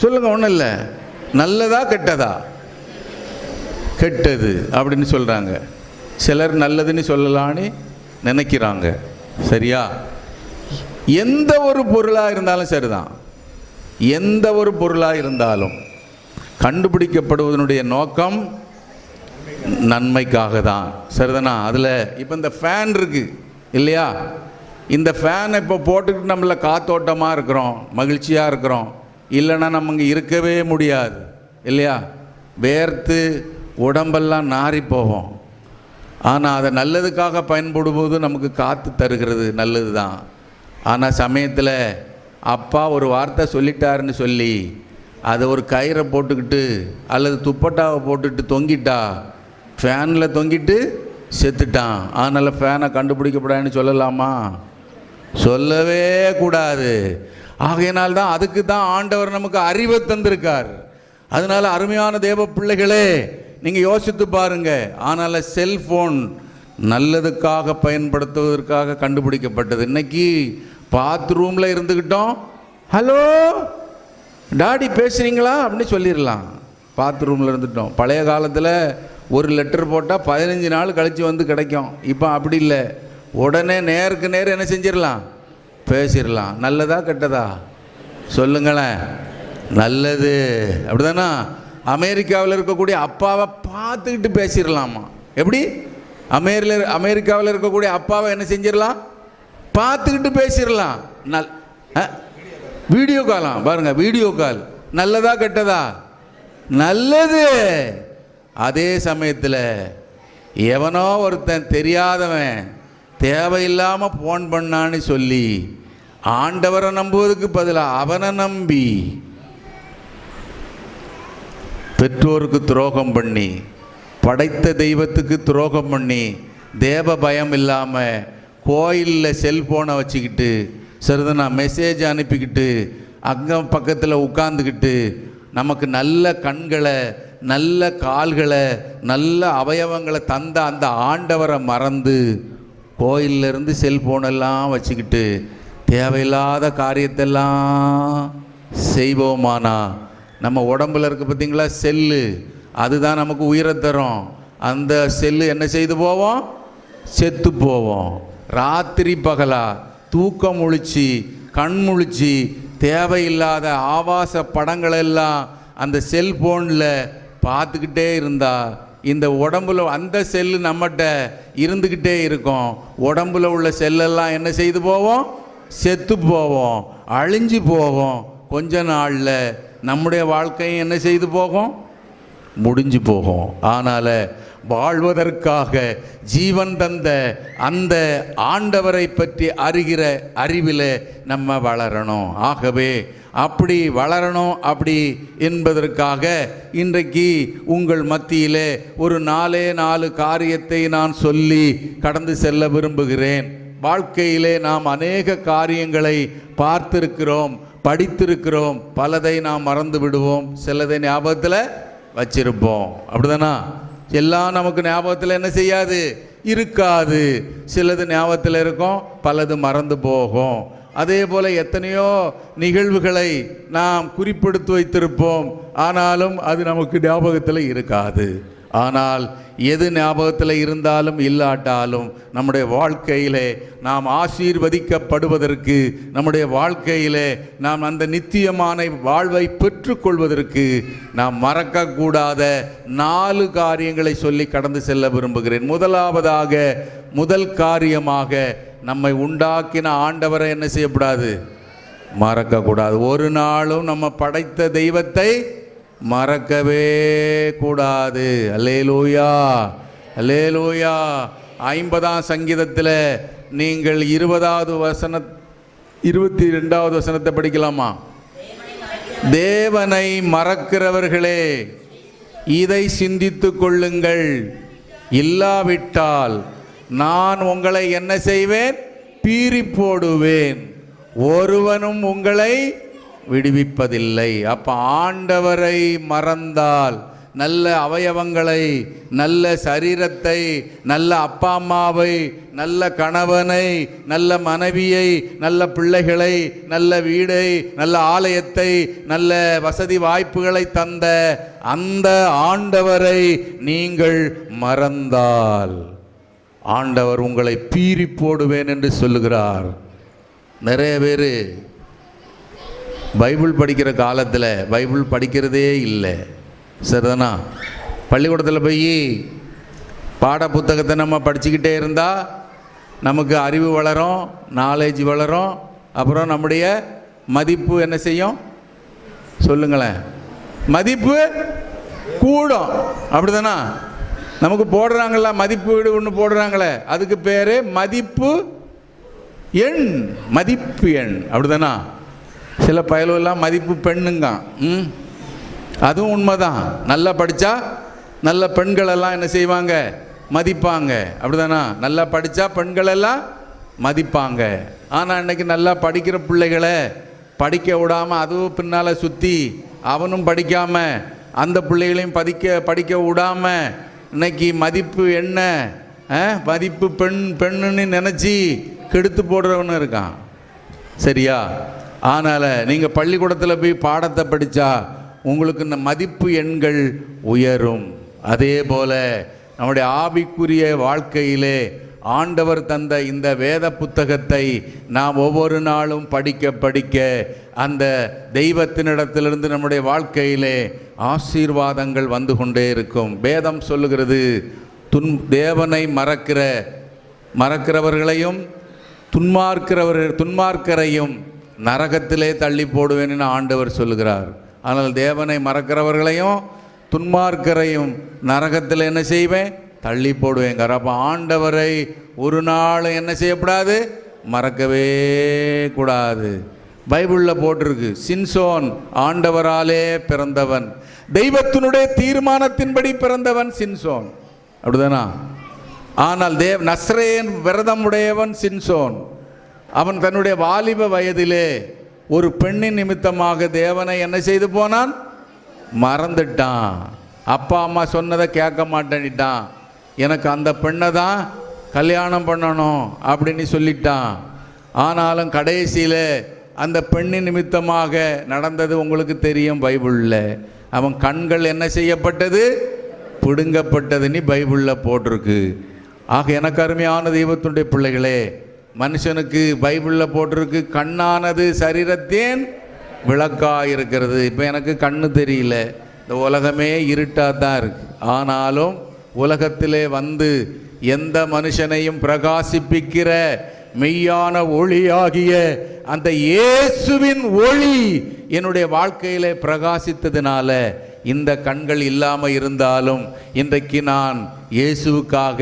சொல்லுங்க. ஒன்றும் இல்லை. நல்லதா கெட்டதா? கெட்டது அப்படின்னு சொல்கிறாங்க. சிலர் நல்லதுன்னு சொல்லலான்னு நினைக்கிறாங்க. சரியா? எந்த ஒரு பொருளாக இருந்தாலும் சரிதான், எந்த ஒரு பொருளாக இருந்தாலும் கண்டுபிடிக்கப்படுவதனுடைய நோக்கம் நன்மைக்காக தான். சரிதானா? அதில் இப்போ இந்த ஃபேன் இருக்குது இல்லையா? இந்த ஃபேனை இப்போ போட்டுக்கிட்டு நம்மள காத்தோட்டமாக இருக்கிறோம், மகிழ்ச்சியாக இருக்கிறோம். இல்லைன்னா நம்ம இங்கே இருக்கவே முடியாது இல்லையா? வேர்த்து உடம்பெல்லாம் நாறி போவோம். ஆனால் அதை நல்லதுக்காக பயன்படும்போது நமக்கு காற்று தருகிறது, நல்லது தான். ஆனால் சமயத்தில் அப்பா ஒரு வார்த்தை சொல்லிட்டாருன்னு சொல்லி அதை ஒரு கயிறை போட்டுக்கிட்டு அல்லது துப்பட்டாவை போட்டுக்கிட்டு தொங்கிட்டா, ஃபேனில் தொங்கிட்டு செத்துட்டான். அதனால் ஃபேனை கண்டுபிடிக்கப்படாதுன்னு சொல்லலாமா? சொல்லவே கூடாது. ஆகையினால்தான் அதுக்கு தான் ஆண்டவர் நமக்கு அறிவை தந்திருக்கார். அதனால் அருமையான தேவ பிள்ளைகளே, நீங்கள் யோசித்து பாருங்க. ஆனால் செல்ஃபோன் நல்லதுக்காக பயன்படுத்துவதற்காக கண்டுபிடிக்கப்பட்டது. இன்னைக்கு பாத்ரூமில் இருந்துக்கிட்டோம், ஹலோ டாடி பேசுகிறீங்களா அப்படின்னு சொல்லிடலாம். பாத்ரூமில் இருந்துட்டோம். பழைய காலத்தில் ஒரு லெட்டர் போட்டால் 15 நாள் கழித்து வந்து கிடைக்கும். இப்போ அப்படி இல்லை, உடனே நேருக்கு நேர் என்ன செஞ்சிடலாம், பேசிடலாம். நல்லதா கெட்டதா? சொல்லுங்களேன். நல்லது. அப்படிதானா? அமெரிக்காவில் இருக்கக்கூடிய அப்பாவை பார்த்துக்கிட்டு பேசிடலாமா? எப்படி? அமெரிக்காவில் இருக்கக்கூடிய அப்பாவை என்ன செஞ்சிடலாம்? பார்த்துக்கிட்டு பேசிடலாம். வீடியோ காலாம் பாருங்க, வீடியோ கால் நல்லதா கெட்டதா? நல்லது. அதே சமயத்தில் எவனோ ஒருத்தன் தெரியாதவன் தேவையில்லாமல் ஃபோன் பண்ணான்னு சொல்லி ஆண்டவரை நம்புவதுக்கு பதிலாக அவனை நம்பி பெற்றோருக்கு துரோகம் பண்ணி, படைத்த தெய்வத்துக்கு துரோகம் பண்ணி, தேவ பயம் இல்லாமல் கோயிலில் செல்ஃபோனை வச்சுக்கிட்டு சரிதானா மெசேஜ் அனுப்பிக்கிட்டு அங்கே பக்கத்தில் உட்காந்துக்கிட்டு நமக்கு நல்ல கண்களை, நல்ல கால்களை, நல்ல அவயவங்களை தந்த அந்த ஆண்டவரை மறந்து கோயிலிருந்து செல்ஃபோனெல்லாம் வச்சுக்கிட்டு தேவையில்லாத காரியத்தெல்லாம் செய்வோமானா நம்ம உடம்புல இருக்க பார்த்தீங்களா செல்லு, அதுதான் நமக்கு உயிரை தரும். அந்த செல்லு என்ன செய்து போவோம்? செத்து போவோம். ராத்திரி பகலா தூக்கம் முழிச்சு கண் முழிச்சு தேவையில்லாத ஆபாச படங்களெல்லாம் அந்த செல்ஃபோனில் பார்த்துக்கிட்டே இருந்தா இந்த உடம்புல அந்த செல்லு நம்மகிட்ட இருந்துக்கிட்டே இருக்கும். உடம்புல உள்ள செல்லெல்லாம் என்ன செய்து போவோம்? செத்து போவோம், அழிஞ்சு போவோம். கொஞ்ச நாளில் நம்முடைய வாழ்க்கையும் என்ன செய்து போகும்? முடிஞ்சு போகும். ஆனால் வாழ்வதற்காக ஜீவன் தந்த அந்த ஆண்டவரை பற்றி அறிகிற அறிவில் நம்ம வளரணும். ஆகவே அப்படி வளரணும். அப்படி என்பதற்காக இன்றைக்கு உங்கள் மத்தியிலே ஒரு 4 காரியத்தை நான் சொல்லி கடந்து செல்ல விரும்புகிறேன். வாழ்க்கையிலே நாம் அநேக காரியங்களை பார்த்திருக்கிறோம், படித்திருக்கிறோம். பலதை நாம் மறந்து விடுவோம், சிலதை ஞாபகத்தில் வச்சிருப்போம். அப்படிதானா? எல்லாம் நமக்கு ஞாபகத்தில் என்ன செய்யாது? இருக்காது. சிலது ஞாபகத்தில் இருக்கும், பலது மறந்து போகும். அதே போல் எத்தனையோ நிகழ்வுகளை நாம் குறிப்பெடுத்து வைத்திருப்போம், ஆனாலும் அது நமக்கு ஞாபகத்தில் இருக்காது. ஆனால் எது ஞாபகத்தில் இருந்தாலும் இல்லாட்டாலும் நம்முடைய வாழ்க்கையிலே நாம் ஆசீர்வதிக்கப்படுவதற்கு, நம்முடைய வாழ்க்கையிலே நாம் அந்த நித்தியமான வாழ்வை பெற்றுக்கொள்வதற்கு நாம் மறக்கக்கூடாத 4 காரியங்களை சொல்லி கடந்து செல்ல விரும்புகிறேன். முதலாவதாக, முதல் காரியமாக, நம்மை உண்டாக்கின ஆண்டவரை என்ன செய்யக்கூடாது? மறக்கக்கூடாது. ஒரு நாளும் நம்ம படைத்த தெய்வத்தை மறக்கவே கூடாது. அல்லேலூயா, அல்லேலூயா. 50ஆம் சங்கீதத்தில் நீங்கள் 22வது வசனத்தை படிக்கலாமா? தேவனை மறக்கிறவர்களே இதை சிந்தித்து கொள்ளுங்கள், இல்லாவிட்டால் நான் உங்களை என்ன செய்வேன்? பீறி போடுவேன், ஒருவனும் உங்களை விடுவிப்பதில்லை. அப்போ ஆண்டவரை மறந்தால் நல்ல அவயவங்களை, நல்ல சரீரத்தை, நல்ல அப்பா அம்மாவை, நல்ல கணவனை, நல்ல மனைவியை, நல்ல பிள்ளைகளை, நல்ல வீடை, நல்ல ஆலயத்தை, நல்ல வசதி வாய்ப்புகளை தந்த அந்த ஆண்டவரை நீங்கள் மறந்தால் ஆண்டவர் உங்களை பீறி போடுவேன் என்று சொல்லுகிறார். நிறைய பேர் பைபிள் படிக்கிற காலத்தில் பைபிள் படிக்கிறதே இல்லை. சரிதானா? பள்ளிக்கூடத்தில் போய் பாட புத்தகத்தை நம்ம படிச்சுக்கிட்டே இருந்தால் நமக்கு அறிவு வளரும், நாலேஜ் வளரும். அப்புறம் நம்முடைய மதிப்பு என்ன செய்யும்? சொல்லுங்களேன். மதிப்பு கூடும். அப்படிதானா? நமக்கு போடுறாங்களா மதிப்பீடு ஒன்று போடுறாங்களே, அதுக்கு பேர் மதிப்பு எண். மதிப்பு எண். அப்படிதானா? சில பயலெல்லாம் மதிப்பு பெண்ணுங்க. அதுவும் உண்மைதான். நல்லா படித்தா நல்ல பெண்களெல்லாம் என்ன செய்வாங்க? மதிப்பாங்க. அப்படிதானா? நல்லா படித்தா பெண்களெல்லாம் மதிப்பாங்க. ஆனால் இன்றைக்கி நல்லா படிக்கிற பிள்ளைகளை படிக்க விடாமல் அதுவும் பின்னால் சுற்றி அவனும் படிக்காமல் அந்த பிள்ளைகளையும் படிக்க விடாமல் இன்னைக்கு மதிப்பு என்ன, மதிப்பு பெண்ணுன்னு நினச்சி கெடுத்து போடுறவனு இருக்கான். சரியா? ஆனால் நீங்கள் பள்ளிக்கூடத்தில் போய் பாடத்தை படித்தா உங்களுக்கு இந்த மதிப்பு எண்கள் உயரும். அதே போல் நம்முடைய ஆவிக்குரிய வாழ்க்கையிலே ஆண்டவர் தந்த இந்த வேத புத்தகத்தை நாம் ஒவ்வொரு நாளும் படிக்க அந்த தெய்வத்தினிடத்திலிருந்து நம்முடைய வாழ்க்கையிலே ஆசீர்வாதங்கள் வந்து கொண்டே இருக்கும். வேதம் சொல்லுகிறது, தேவனை மறக்கிறவர்களையும் துன்மார்க்கரையும் நரகத்திலே தள்ளி போடுவேன்னு ஆண்டவர் சொல்லுகிறார். ஆனால் தேவனை மறக்கிறவர்களையும் துன்மார்க்கரையும் நரகத்தில் என்ன செய்வேன்? தள்ளி போடுவேங்கிறார். அப்போ ஆண்டவரை ஒரு நாள் என்ன செய்யக்கூடாது? மறக்கவே கூடாது. பைபிளில் போட்டிருக்கு, சின்சோன் ஆண்டவராலே பிறந்தவன், தெய்வத்தினுடைய தீர்மானத்தின்படி பிறந்தவன் சின்சோன், அப்படிதானா? ஆனால் நஸ்ரேன் விரதம் உடையவன் சின்சோன். அவன் தன்னுடைய வாலிப வயதிலே ஒரு பெண்ணின் நிமித்தமாக தேவனை என்ன செய்து போனான்? மறந்துட்டான். அப்பா அம்மா சொன்னதை கேட்க மாட்டேன்ட்டான். எனக்கு அந்த பெண்ணை தான் கல்யாணம் பண்ணணும் அப்படின்னு சொல்லிட்டான். ஆனாலும் கடைசியில் அந்த பெண்ணின் நிமித்தமாக நடந்தது உங்களுக்கு தெரியும் பைபிளில். அவன் கண்கள் என்ன செய்யப்பட்டது? பிடுங்கப்பட்டதுன்னு பைபிளில் போட்டிருக்கு. ஆக எனக்கு அருமையான தெய்வத்தினுடைய பிள்ளைகளே, மனுஷனுக்கு பைபிளில் போட்டிருக்கு, கண்ணானது சரீரத்தின் விளக்காக இருக்கிறது. இப்போ எனக்கு கண்ணு தெரியல, இந்த உலகமே இருட்டாக தான் இருக்குது. ஆனாலும் உலகத்திலே வந்து எந்த மனுஷனையும் பிரகாசிப்பிக்கிற மெய்யான ஒளியாகிய அந்த இயேசுவின் ஒளி என்னுடைய வாழ்க்கையிலே பிரகாசித்ததினால இந்த கண்கள் இல்லாமல் இருந்தாலும் இன்றைக்கு நான் இயேசுவுக்காக,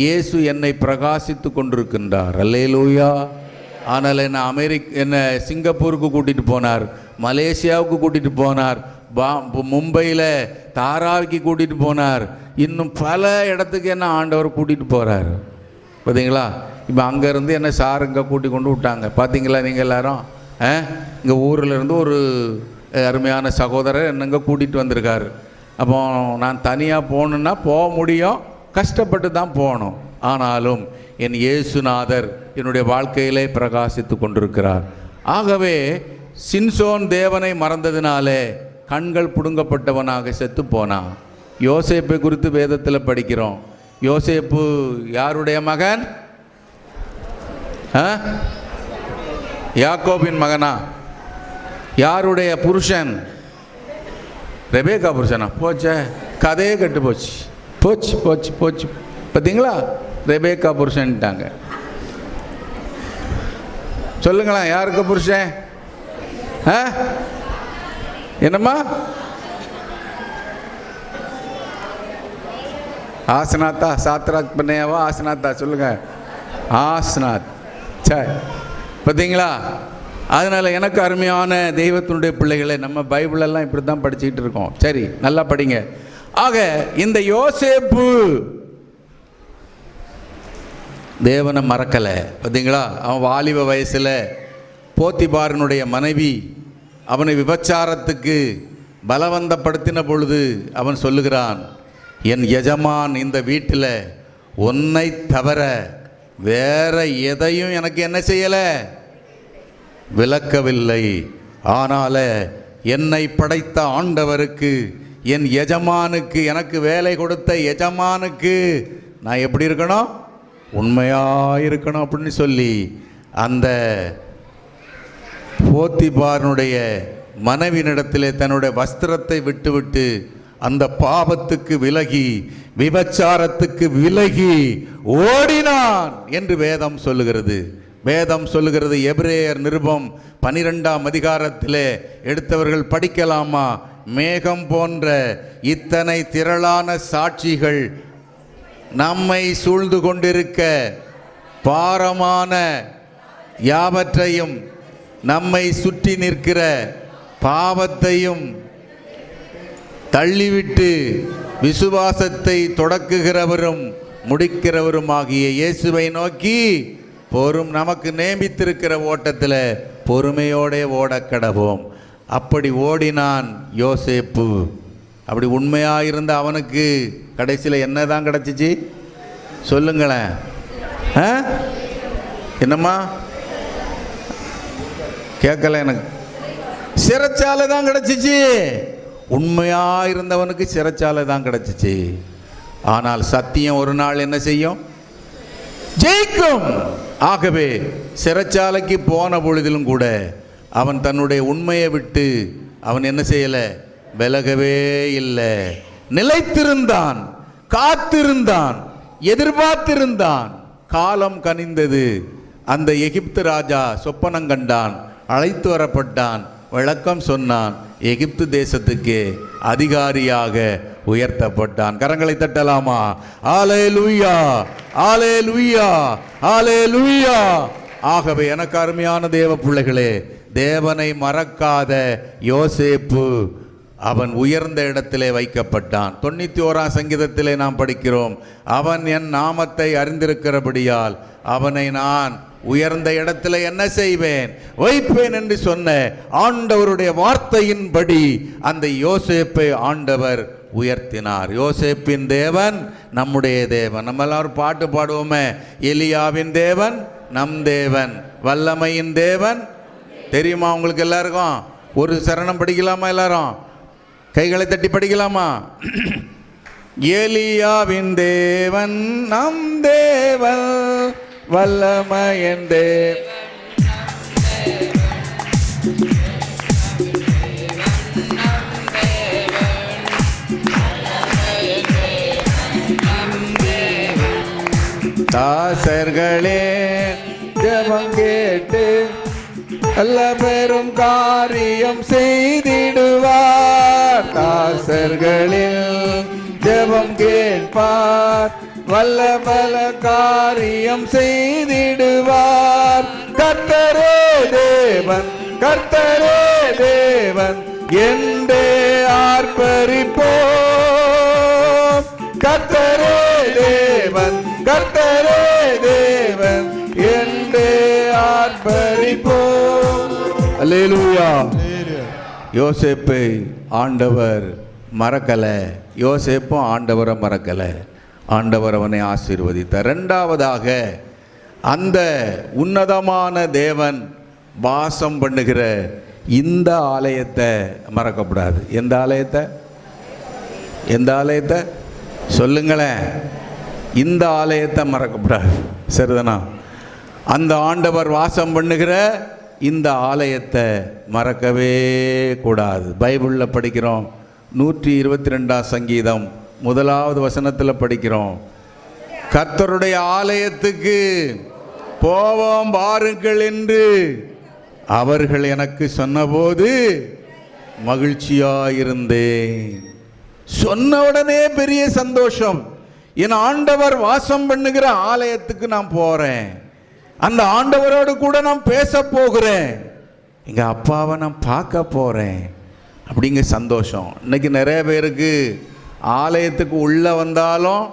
இயேசு என்னை பிரகாசித்து கொண்டிருக்கின்றார். அல்லேலூயா. ஆனால் என்னை சிங்கப்பூருக்கு கூட்டிகிட்டு போனார், மலேசியாவுக்கு கூட்டிகிட்டு போனார், மும்பையில் தாராவிக்கு கூட்டிகிட்டு போனார், இன்னும் பல இடத்துக்கு என்ன ஆண்டவர் கூட்டிகிட்டு போகிறார். பார்த்தீங்களா? இப்போ அங்கேருந்து என்ன சார் இங்கே கூட்டி கொண்டு விட்டாங்க. பார்த்தீங்களா நீங்கள் எல்லாரும்? இங்கே ஊரில் இருந்து ஒரு அருமையான சகோதரர் என்னங்க கூட்டிகிட்டு வந்திருக்காரு. அப்போ நான் தனியாக போகணுன்னா போக முடியும், கஷ்டப்பட்டு தான் போகணும். ஆனாலும் என் இயேசுநாதர் என்னுடைய வாழ்க்கையிலே பிரகாசித்து கொண்டிருக்கிறார். ஆகவே சின்சோன் தேவனை மறந்ததினாலே கண்கள் பிடுங்கப்பட்டவனாக செத்து போனான். யோசேப்பை குறித்து வேதத்தில் படிக்கிறோம். யோசேப்பு யாருடைய மகன்? யாக்கோபின் மகனா? யாருடைய புருஷன்? ரெபேக்கா புருஷனா? போச்சே, கதையே கெட்டு போச்சு. போச்சு போச்சு போச்சு. பார்த்தீங்களா? ரெபேக்கா புருஷன்ட்டாங்க. சொல்லுங்களேன், யாருக்கு புருஷன்? என்னம்மா? ஆசனாத்தா, சாத்ராக் பண்ணையாவா? ஆசனாத்தா சொல்லுங்க. ஆசனாத். சரி, பார்த்தீங்களா? அதனால் எனக்கு அருமையான தெய்வத்தினுடைய பிள்ளைகளை, நம்ம பைபிளெல்லாம் இப்படி தான் படிச்சுக்கிட்டு இருக்கோம். சரி, நல்லா படிங்க. ஆக இந்த யோசேப்பு தேவனை மறக்கலை. பார்த்தீங்களா? அவன் வாலிப வயசில் போத்திபாரனுடைய மனைவி அவனை விபச்சாரத்துக்கு பலவந்தப்படுத்தின பொழுது அவன் சொல்லுகிறான், என் எஜமான் இந்த வீட்டில் உன்னை தவிர வேற எதையும் எனக்கு என்ன செய்யலை, விளக்கவில்லை. ஆனால என்னை படைத்த ஆண்டவருக்கு, என் எஜமானுக்கு, எனக்கு வேலை கொடுத்த எஜமானுக்கு நான் எப்படி இருக்கணும்? உண்மையாக இருக்கணும் அப்படின்னு சொல்லி அந்த போத்திபாரனுடைய மனைவியினிடத்திலே தன்னுடைய வஸ்திரத்தை விட்டுவிட்டு அந்த பாவத்துக்கு விலகி, விபச்சாரத்துக்கு விலகி ஓடினான் என்று வேதம் சொல்லுகிறது. வேதம் சொல்லுகிறது. எபிரேயர் நிருபம் 12ஆம் அதிகாரத்திலே எடுத்தவர்கள் படிக்கலாமா? மேகம் போன்ற இத்தனை திரளான சாட்சிகள் நம்மை சூழ்ந்து கொண்டிருக்க, பாரமான யாவற்றையும், நம்மை சுற்றி நிற்கிற பாவத்தையும் தள்ளிவிட்டு விசுவாசத்தை தொடக்குகிறவரும் முடிக்கிறவருமாகிய இயேசுவை நோக்கி நமக்கு நேமித்திருக்கிற ஓட்டத்தில் பொறுமையோட ஓடக்கடவோம். அப்படி ஓடினான் யோசேப்பு. அப்படி உண்மையாக இருந்த அவனுக்கு கடைசியில் என்ன தான் கிடச்சிச்சு? சொல்லுங்களேன். என்னம்மா கேட்கல எனக்கு? சிறைச்சாலை தான் கிடச்சிச்சு. உண்மையாக இருந்தவனுக்கு சிறைச்சாலை தான் கிடச்சிச்சு. ஆனால் சத்தியம் ஒரு நாள் என்ன செய்யும்? ஜெயிக்கும். ஆகவே சிறைச்சாலைக்கு போன பொழுதிலும் கூட அவன் தன்னுடைய உண்மையை விட்டு அவன் என்ன செய்யலை? விலகவே இல்லை. நிலைத்திருந்தான், காத்திருந்தான், எதிர்பார்த்திருந்தான். காலம் கனிந்தது. அந்த எகிப்து ராஜா சொப்பனம் கண்டான். அழைத்து வரப்பட்டான், விளக்கம் சொன்னான், எகிப்து தேசத்துக்கு அதிகாரியாக உயர்த்தப்பட்டான். கரங்களை தட்டலாமா? அல்லேலூயா, அல்லேலூயா, அல்லேலூயா. ஆகவே எனக்கு அருமையான தேவ பிள்ளைகளே, தேவனை மறக்காத யோசேப்பு அவன் உயர்ந்த இடத்திலே வைக்கப்பட்டான். 91ஆம் சங்கீதத்திலே நாம் படிக்கிறோம், அவன் என் நாமத்தை அறிந்திருக்கிறபடியால் அவனை நான் உயர்ந்த இடத்துல என்ன செய்வேன், வைப்பேன் என்று சொன்ன ஆண்டவருடைய வார்த்தையின்படி அந்த யோசேப்பை ஆண்டவர் உயர்த்தினார். யோசேப்பின் தேவன் நம்முடைய தேவன். நம்ம எல்லாரும் பாட்டு பாடுவோமே, எலியாவின் தேவன் நம் தேவன், வல்லமையின் தேவன். தெரியுமா உங்களுக்கு எல்லாருக்கும்? ஒரு சரணம் படிக்கலாமா? எல்லாரும் கைகளை தட்டி படிக்கலாமா? எலியாவின் தேவன் நம் தேவன், வல்லமையின் தேவன். தாசர்களே ஜெபம் கேட்டு நல்ல பெரும் காரியம் செய்திடுவார். தாசர்களில் ஜெபம் கேட்பார், வல்ல பல காரியம் செய்திடுவார். கர்த்தரே தேவன், கர்த்தரே தேவன் என்றே ஆர்ப்பரிப்போம். கர்த்தரே தேவன், கர்த்தரே தேவன் என்றே ஆர்ப்பரிப்போம். அல்லேலூயா. யோசேப்பை ஆண்டவர் மறக்கல, யோசேப்பும் ஆண்டவரை மறக்கல. ஆண்டவர் அவனை ஆசீர்வதித்தார். இரண்டாவதாக, அந்த உன்னதமான தேவன் வாசம் பண்ணுகிற இந்த ஆலயத்தை மறக்கக்கூடாது. எந்த ஆலயத்தை? எந்த ஆலயத்தை சொல்லுங்களேன். இந்த ஆலயத்தை மறக்கக்கூடாது. சரிதானா? அந்த ஆண்டவர் வாசம் பண்ணுகிற இந்த ஆலயத்தை மறக்கவே கூடாது. பைபிளில் படிக்கிறோம், 122ஆம் சங்கீதம் 1வது வசனத்தில் படிக்கிறோம், கர்த்தருடைய ஆலயத்துக்கு போவோம் வாருங்கள் என்று அவர்கள் எனக்கு சொன்னபோது மகிழ்ச்சியாயிருந்தேன். சொன்ன உடனே பெரிய சந்தோஷம். என் ஆண்டவர் வாசம் பண்ணுகிற ஆலயத்துக்கு நான் போறேன், அந்த ஆண்டவரோடு கூட நான் பேச போகிறேன், எங்க அப்பாவை நான் பார்க்க போறேன் அப்படிங்கிற சந்தோஷம். இன்னைக்கு நிறைய பேருக்கு ஆலயத்துக்கு உள்ள வந்தாலும்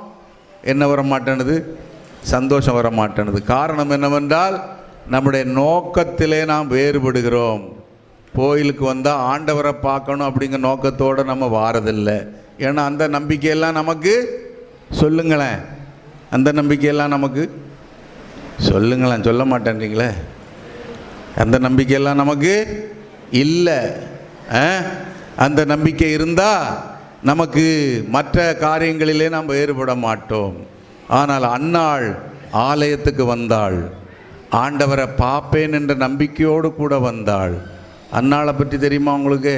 என்ன வர மாட்டேனுது, சந்தோஷம் வர மாட்டேனுது. காரணம் என்னவென்றால், நம்முடைய நோக்கத்திலே நாம் வேறுபடுகிறோம். கோயிலுக்கு வந்தால் ஆண்டவரை பார்க்கணும் அப்படிங்கிற நோக்கத்தோடு நம்ம வாரதில்லை. ஏன்னா அந்த நம்பிக்கையெல்லாம் நமக்கு, சொல்லுங்களேன், அந்த நம்பிக்கையெல்லாம் நமக்கு, சொல்லுங்களேன், சொல்ல மாட்டேன்றீங்களே, அந்த நம்பிக்கையெல்லாம் நமக்கு இல்லை. அந்த நம்பிக்கை இருந்தால் நமக்கு மற்ற காரியங்களிலே நாம் வேறுபட மாட்டோம். ஆனால் அன்னாள் ஆலயத்துக்கு வந்தாள், ஆண்டவரை பார்ப்பேன் என்ற நம்பிக்கையோடு கூட வந்தாள். அன்னாளை பற்றி தெரியுமா உங்களுக்கு?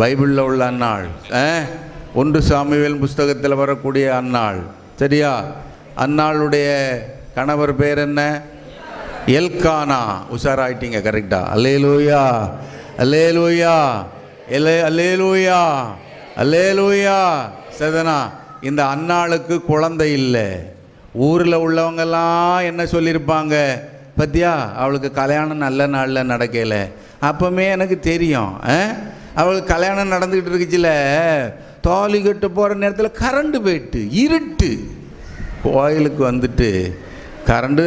பைபிளில் உள்ள அன்னாள், 1 சாமுவேல் புஸ்தகத்தில் வரக்கூடிய அன்னாள். சரியா? அன்னாளுடைய கணவர் பேர் என்ன? எல்கானா. உஷாராயிட்டீங்க, கரெக்டா? அல்லேலூயா, அல்லேலூயா, அல்லேலூயா, அல்லேலூயா. சரிதானா? இந்த அன்னாளுக்கு குழந்தை இல்லை. ஊரில் உள்ளவங்கெல்லாம் என்ன சொல்லியிருப்பாங்க, பத்தியா அவளுக்கு கல்யாணம் நல்ல நாளில் நடக்கலை. அப்போமே எனக்கு தெரியும், அவளுக்கு கல்யாணம் நடந்துக்கிட்டு இருக்குச்சுல, தாலி கட்டு போகிற நேரத்தில் கரண்டு போயிட்டு இருட்டு. கோயிலுக்கு வந்துட்டு கரண்டு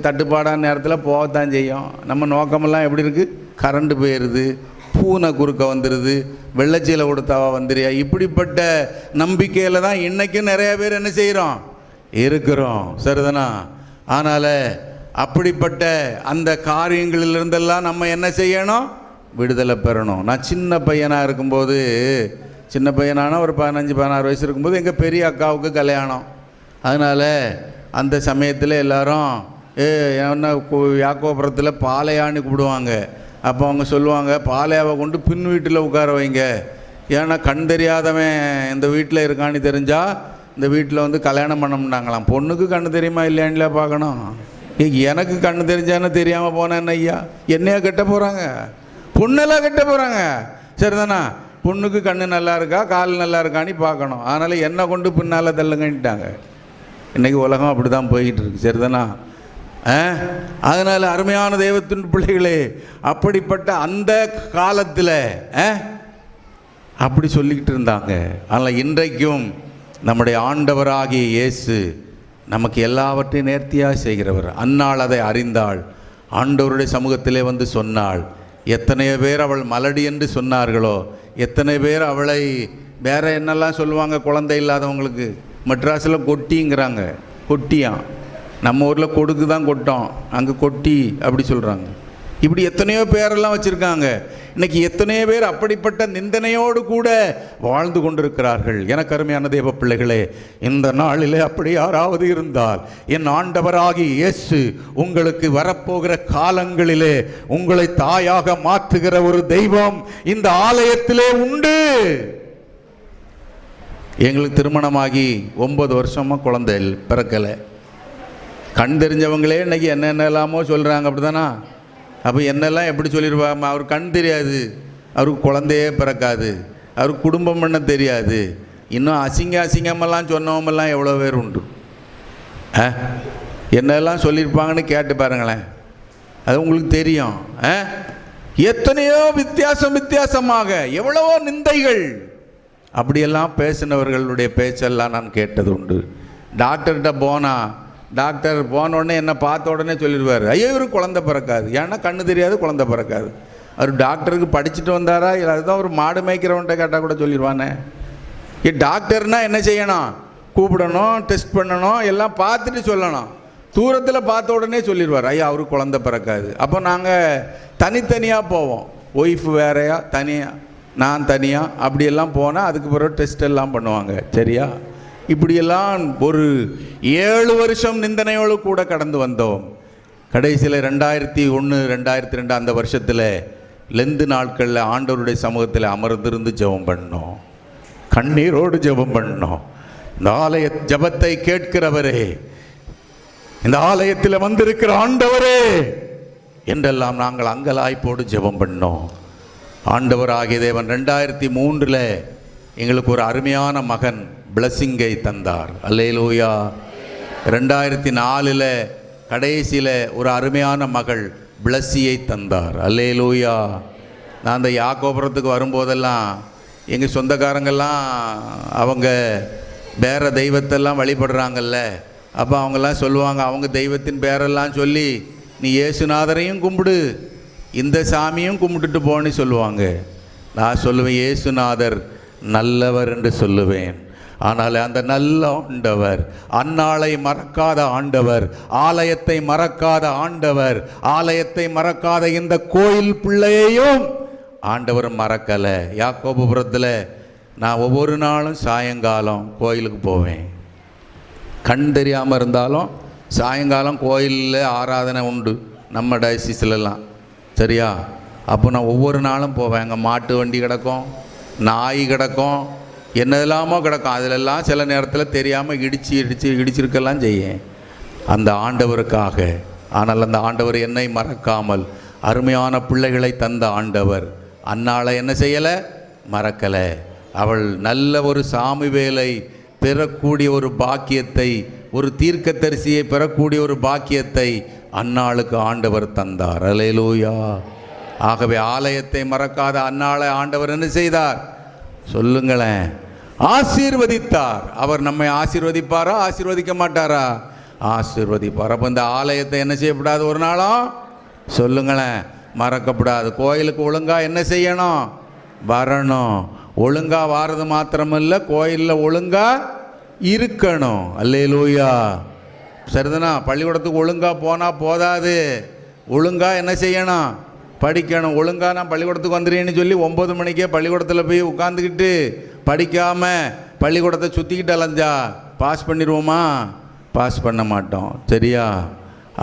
தட்டுப்பாடான நேரத்தில் போகத்தான் செய்யும். நம்ம நோக்கமெல்லாம் எப்படி இருக்குது? கரண்டு போயிடுது, பூனை குறுக்க வந்துடுது, வெள்ளச்சீலை கொடுத்தாவா வந்துடுறியா, இப்படிப்பட்ட நம்பிக்கையில் தான் இன்றைக்கும் நிறைய பேர் என்ன செய்கிறோம், இருக்கிறோம். சரிதானா? அதனால் அப்படிப்பட்ட அந்த காரியங்களிலிருந்தெல்லாம் நம்ம என்ன செய்யணும்? விடுதலை பெறணும். நான் சின்ன பையனாக இருக்கும்போது, சின்ன பையனான ஒரு 15-16 வயசு இருக்கும்போது எங்கள் பெரிய அக்காவுக்கு கல்யாணம். அதனால் அந்த சமயத்தில் எல்லாரும் என்ன யாக்கோபுரத்தில் பாலையான்னு கூப்பிடுவாங்க. அப்போ அவங்க சொல்லுவாங்க, பாலையாவை கொண்டு பின் வீட்டில் உட்கார வைங்க, ஏன்னா கண் தெரியாதவன் இந்த வீட்டில் இருக்கான்னு தெரிஞ்சால் இந்த வீட்டில் வந்து கல்யாணம் பண்ண முடியாங்களாம். பொண்ணுக்கு கண்ணு தெரியுமா இல்லையான்ல பார்க்கணும். எனக்கு கண்ணு தெரிஞ்சானே தெரியாமல் போனேன் ஐயா, என்னையா கட்ட போகிறாங்க? பொண்ணெல்லாம் கட்ட போகிறாங்க. சரிதானா? பொண்ணுக்கு கண்ணு நல்லா இருக்கா கால் நல்லா இருக்கான்னு பார்க்கணும். அதனால் என்னை கொண்டு பின்னால் தள்ளுங்கன்ட்டாங்க. இன்றைக்கி உலகம் அப்படி தான் போய்கிட்டு இருக்கு. சரிதானா? அதனால் அருமையான தெய்வத்தின் பிள்ளைகளே, அப்படிப்பட்ட அந்த காலத்தில் அப்படி சொல்லிக்கிட்டு இருந்தாங்க. ஆனால் இன்றைக்கும் நம்முடைய ஆண்டவராகிய இயேசு நமக்கு எல்லாவற்றையும் நேர்த்தியாக செய்கிறவர். அன்னாள் அதை அறிந்தாள், ஆண்டவருடைய சமூகத்திலே வந்து சொன்னாள். எத்தனையோ பேர் அவள் மலடி என்று சொன்னார்களோ, எத்தனை பேர் அவளை வேற என்னெல்லாம் சொல்லுவாங்க குழந்தை இல்லாதவங்களுக்கு. மெட்ராஸில் கொட்டிங்கிறாங்க, கொட்டியான். நம்ம ஊரில் கொடுக்கு தான் கொட்டோம், அங்கே கொட்டி அப்படி சொல்கிறாங்க. இப்படி எத்தனையோ பேரெல்லாம் வச்சுருக்காங்க. இன்றைக்கி எத்தனையோ பேர் அப்படிப்பட்ட நிந்தனையோடு கூட வாழ்ந்து கொண்டிருக்கிறார்கள். எனக்கு அருமையான தேவ பிள்ளைகளே, இந்த நாளிலே அப்படி யாராவது இருந்தால், என் ஆண்டவராகி இயேசு உங்களுக்கு வரப்போகிற காலங்களிலே உங்களை தாயாக மாற்றுகிற ஒரு தெய்வம் இந்த ஆலயத்திலே உண்டு. எங்களுக்கு திருமணமாகி 9 வருஷமாக குழந்தை பிறக்கலை. கண் தெரிஞ்சவங்களே இன்றைக்கி என்னென்னலாமோ சொல்கிறாங்க. அப்படி தானா? அப்போ என்னெல்லாம் எப்படி சொல்லிடுவாங்க? அவருக்கு கண் தெரியாது, அவருக்கு குழந்தையே பிறக்காது, அவருக்கு குடும்பம் பண்ண தெரியாது, இன்னும் அசிங்கமெல்லாம் சொன்னவங்கெல்லாம் எவ்வளோ பேர் உண்டு. என்னெல்லாம் சொல்லியிருப்பாங்கன்னு கேட்டு பாருங்களேன், அது உங்களுக்கு தெரியும். எத்தனையோ வித்தியாசமாக எவ்வளவோ நிந்தைகள், அப்படியெல்லாம் பேசினவர்களுடைய பேச்செல்லாம் நான் கேட்டது உண்டு. டாக்டர்கிட்ட போனால், டாக்டர் போனோடனே என்னை பார்த்த உடனே சொல்லிடுவார், ஐயோ இவருக்கு குழந்தை பிறக்காது. ஏன்னா கண்ணு தெரியாது, குழந்தை பிறக்காது. அவர் டாக்டருக்கு படிச்சுட்டு வந்தாரா இல்லை அதுதான் ஒரு மாடு மேய்க்கிறவன்ட்ட கேட்டால் கூட சொல்லிடுவானே. டாக்டர்னால் என்ன செய்யணும்? கூப்பிடணும், டெஸ்ட் பண்ணணும், எல்லாம் பார்த்துட்டு சொல்லணும். தூரத்தில் பார்த்த உடனே சொல்லிடுவார், ஐயா அவருக்கு குழந்தை பிறக்காது. அப்போ நாங்கள் தனித்தனியாக போவோம், ஒய்ஃப் வேறையா தனியாக, நான் தனியாக, அப்படியெல்லாம் போனால் அதுக்கு பிறகு டெஸ்ட் எல்லாம் பண்ணுவாங்க. சரியா? இப்படியெல்லாம் ஒரு 7 வருஷம் நிந்தனையோடு கூட கடந்து வந்தோம். கடைசியில் 2001, 2002 அந்த வருஷத்தில் லெந்து நாட்களில் ஆண்டவருடைய சமூகத்தில் அமர்ந்திருந்து ஜெபம் பண்ணோம், கண்ணீரோடு ஜெபம் பண்ணோம். இந்த ஆலய ஜெபத்தை கேட்கிறவரே, இந்த ஆலயத்தில் வந்திருக்கிற ஆண்டவரே என்றெல்லாம் நாங்கள் அங்கலாய்ப்போடு ஜெபம் பண்ணோம். ஆண்டவராகிய தேவன் 2003 எங்களுக்கு ஒரு அருமையான மகன் பிளஸ்ஸிங்கை தந்தார். அல்லேலூயா. 2004 கடைசியில் ஒரு அருமையான மகள் பிளஸ்ஸியை தந்தார். அல்லேலூயா. நான் அந்த யாக்கோபுரத்துக்கு வரும்போதெல்லாம் எங்கள் சொந்தக்காரங்கெல்லாம் அவங்க வேறு தெய்வத்தெல்லாம் வழிபடுறாங்கல்ல, அப்போ அவங்கெல்லாம் சொல்லுவாங்க, அவங்க தெய்வத்தின் பேரெல்லாம் சொல்லி நீ இயேசுநாதரையும் கும்பிடு, இந்த சாமியும் கும்பிட்டுட்டு போன்னு சொல்லுவாங்க. நான் சொல்லுவேன், இயேசுநாதர் நல்லவர் என்று சொல்லுவேன். ஆனால் அந்த நல்ல ஆண்டவர், அந்நாளை மறக்காத ஆண்டவர், ஆலயத்தை மறக்காத ஆண்டவர், ஆலயத்தை மறக்காத இந்த கோயில் பிள்ளையையும் ஆண்டவர் மறக்கலை. யாக்கோபுரத்தில் நான் ஒவ்வொரு நாளும் சாயங்காலம் கோயிலுக்கு போவேன். கண் தெரியாமல் இருந்தாலும் சாயங்காலம் கோயிலில் ஆராதனை உண்டு நம்ம டயசிஸ்லலாம். சரியா? அப்போ நான் ஒவ்வொரு நாளும் போவேன். அங்கே மாட்டு வண்டி கிடக்கும், நாய் கிடக்கும், என்னதெல்லாமோ கிடக்கும். அதிலெல்லாம் சில நேரத்தில் தெரியாமல் இடிச்சிருக்கெல்லாம் செய்யேன் அந்த ஆண்டவருக்காக. ஆனால் அந்த ஆண்டவர் என்னை மறக்காமல் அருமையான பிள்ளைகளை தந்த ஆண்டவர் அன்னாளை என்ன செய்யலை? மறக்கலை. அவள் நல்ல ஒரு சாமுவேலை பெறக்கூடிய ஒரு பாக்கியத்தை, ஒரு தீர்க்கதரிசியை பெறக்கூடிய ஒரு பாக்கியத்தை அன்னாளுக்கு ஆண்டவர் தந்தார். அல்லேலூயா. ஆகவே ஆலயத்தை மறக்காத அன்னாளை ஆண்டவர் என்ன செய்தார்? சொல்லுங்களேன். ஆசீர்வதித்தார். அவர் நம்மை ஆசீர்வதிப்பாரா? ஆசீர்வதிக்க மாட்டாரா? ஆசீர்வதிப்பார். அப்போ இந்த ஆலயத்தை என்ன செய்யப்படாது? ஒரு நாளும் சொல்லுங்களேன், மறக்கப்படாது. கோயிலுக்கு ஒழுங்காக என்ன செய்யணும்? வரணும். ஒழுங்காக வாரது மாத்திரமில்லை, கோயிலில் ஒழுங்காக இருக்கணும். அல்லேலூயா. சரிதானா? பள்ளிக்கூடத்துக்கு ஒழுங்காக போனால் போதாது, ஒழுங்காக என்ன செய்யணும்? படிக்கணும். ஒழுங்காக நான் பள்ளிக்கூடத்துக்கு வந்துடுறேன்னு சொல்லி 9 மணிக்கே பள்ளிக்கூடத்தில் போய் உட்காந்துக்கிட்டு படிக்காமல் பள்ளிக்கூடத்தை சுற்றிக்கிட்டு அலைஞ்சா பாஸ் பண்ணிடுவோமா? பாஸ் பண்ண மாட்டோம். சரியா?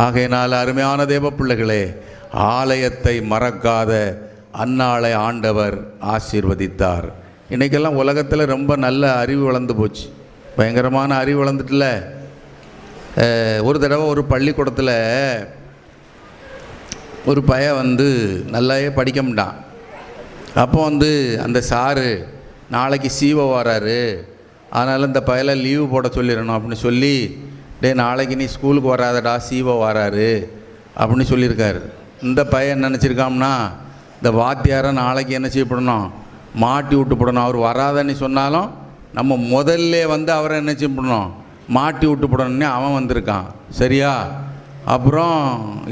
ஆகையினால் அருமையான தேவ பிள்ளைகளே, ஆலயத்தை மறக்காத அன்னாளை ஆண்டவர் ஆசீர்வதித்தார். இன்றைக்கெல்லாம் உலகத்தில் ரொம்ப நல்ல அறிவு வளர்ந்து போச்சு, பயங்கரமான அறிவு வளர்ந்துட்டுல. ஒரு தடவை ஒரு பள்ளிக்கூடத்தில் ஒரு பையன் நல்லாவே படிக்க மாட்டான். அப்போ அந்த சாரு நாளைக்கு சிஓ வராரு, அதனால் இந்த பையலை லீவு போட சொல்லிடணும் அப்படின்னு சொல்லி, நாளைக்கு நீ ஸ்கூலுக்கு வராதடா, சிஓ வராரு அப்படின்னு சொல்லியிருக்காரு. இந்த பையன் என்ன நினச்சிருக்காம்னா, இந்த வாத்தியாரை நாளைக்கு என்ன செய்யப்படணும், மாட்டி விட்டுப்படணும். அவர் வராதன்னு சொன்னாலும் நம்ம முதல்ல அவரை என்ன செய்யப்படணும், மாட்டி விட்டுப்படணுன்னே அவன் வந்திருக்கான். சரியா? அப்புறம்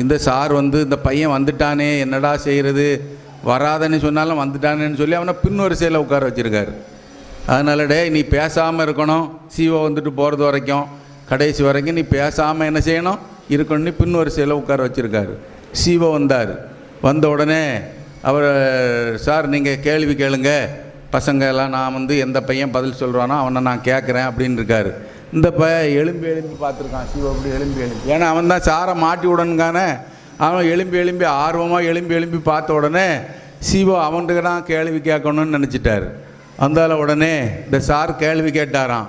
இந்த சார் இந்த பையன் வந்துட்டானே, என்னடா செய்கிறது, வராதன்னு சொன்னாலும் வந்துட்டானேன்னு சொல்லி அவனை பின் வரிசையில் உட்கார வச்சுருக்காரு. அதனால நீ பேசாமல் இருக்கணும், சிஓ போகிறது வரைக்கும், கடைசி வரைக்கும் நீ பேசாமல் என்ன செய்யணும் இருக்கணும்னு பின் வரிசையில் உட்கார வச்சுருக்காரு. சிஓ வந்த உடனே அவர், சார் நீங்கள் கேள்வி கேளுங்க, பசங்க எல்லாம் நான் எந்த பையன் பதில் சொல்கிறானோ அவனை நான் கேட்குறேன் அப்படின்னு இருக்காரு. இந்த பையன் எலும்பி பார்த்துருக்கான் சிஓ, அப்படி எலும்பி ஏன்னா அவன் தான் சாரை மாட்டி விடணுங்கானே. அவன் எலும்பி ஆர்வமாக எலும்பி பார்த்த உடனே சிஓ அவன்கிட்ட தான் கேள்வி கேட்கணும்னு நினச்சிட்டார். அந்தால உடனே இந்த சார் கேள்வி கேட்டாராம்,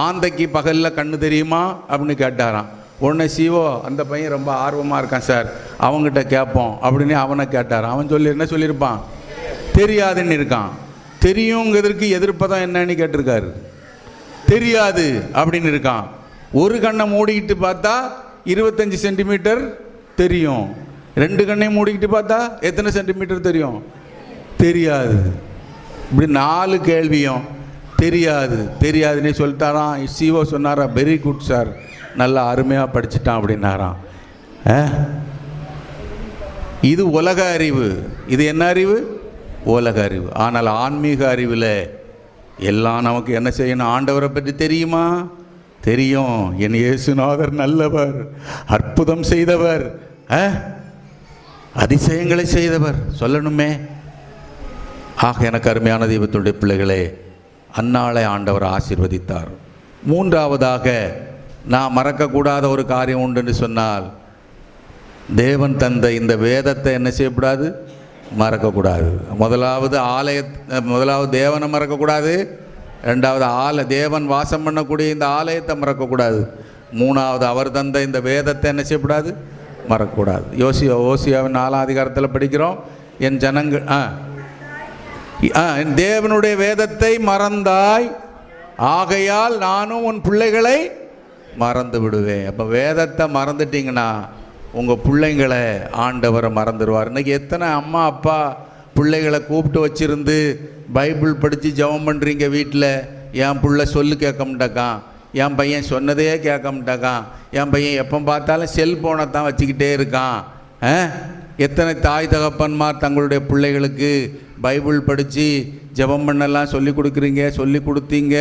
ஆந்தைக்கு பகலில் கண்ணு தெரியுமா அப்படின்னு கேட்டாராம். உடனே சிஓ, அந்த பையன் ரொம்ப ஆர்வமாக இருக்கான் சார், அவங்ககிட்ட கேட்போம் அப்படின்னு அவனை கேட்டாரான். அவன் என்ன சொல்லியிருப்பான், தெரியாதுன்னு இருக்கான். தெரியுங்கிறதுக்கு எதிர்ப்பதான் என்னன்னு கேட்டிருக்காரு. தெரியாது அப்படின்னு இருக்கான். ஒரு கண்ணை மூடிக்கிட்டு பார்த்தா 25 சென்டிமீட்டர் தெரியும், 2 கண்ணையும் மூடிக்கிட்டு பார்த்தா எத்தனை சென்டிமீட்டர் தெரியும், தெரியாது. இப்படி 4 கேள்வியும் தெரியாதுன்னே சொல்லிட்டாராம். சிஓ சொன்னாரா, வெரி குட் சார், நல்லா அருமையாக படிச்சுட்டான் அப்படின்னாராம். இது உலக அறிவு. இது என்ன அறிவு? உலக அறிவு. ஆனால் ஆன்மீக அறிவில் எல்லாம் நமக்கு என்ன செய்யணும், ஆண்டவரை பற்றி தெரியுமா? தெரியும். என் இயேசுநாதர் நல்லவர், அற்புதம் செய்தவர், அதிசயங்களை செய்தவர் சொல்லணுமே. ஆக எனக்கு அருமையான தெய்வத்துடைய பிள்ளைகளே, அந்நாளை ஆண்டவர் ஆசீர்வதித்தார். மூன்றாவதாக நான் மறக்கக்கூடாத ஒரு காரியம் உண்டுன்னு சொன்னால், தேவன் தந்த இந்த வேதத்தை என்ன செய்யக்கூடாது, மறக்கக்கூடாது. முதலாவது தேவனை மறக்கக்கூடாது. ரெண்டாவது தேவன் வாசம் பண்ணக்கூடிய இந்த ஆலயத்தை மறக்கக்கூடாது. மூணாவது அவர் தந்த இந்த வேதத்தை என்ன செய்யக்கூடாது, மறக்கக்கூடாது. ஓசியாவின் 4ஆம் அதிகாரத்தில் படிக்கிறோம், என் ஜனங்கள் என் தேவனுடைய வேதத்தை மறந்தாய், ஆகையால் நானும் உன் பிள்ளைகளை மறந்து விடுவேன். அப்போ வேதத்தை மறந்துட்டிங்கன்னா உங்கள் பிள்ளைங்களை ஆண்டவரை மறந்துடுவார். இன்றைக்கி எத்தனை அம்மா அப்பா பிள்ளைகளை கூப்பிட்டு வச்சுருந்து பைபிள் படித்து ஜெபம் பண்ணுறீங்க வீட்டில். என் பிள்ளை சொல்லு கேட்க மாட்டாக்கான், என் பையன் சொன்னதே கேட்க மாட்டாக்கான், என் பையன் எப்போ பார்த்தாலும் செல்ஃபோனை தான் வச்சுக்கிட்டே இருக்கான். எத்தனை தாய் தகப்பன்மார் தங்களுடைய பிள்ளைகளுக்கு பைபிள் படித்து ஜெபம் பண்ணலாம் சொல்லி கொடுத்தீங்க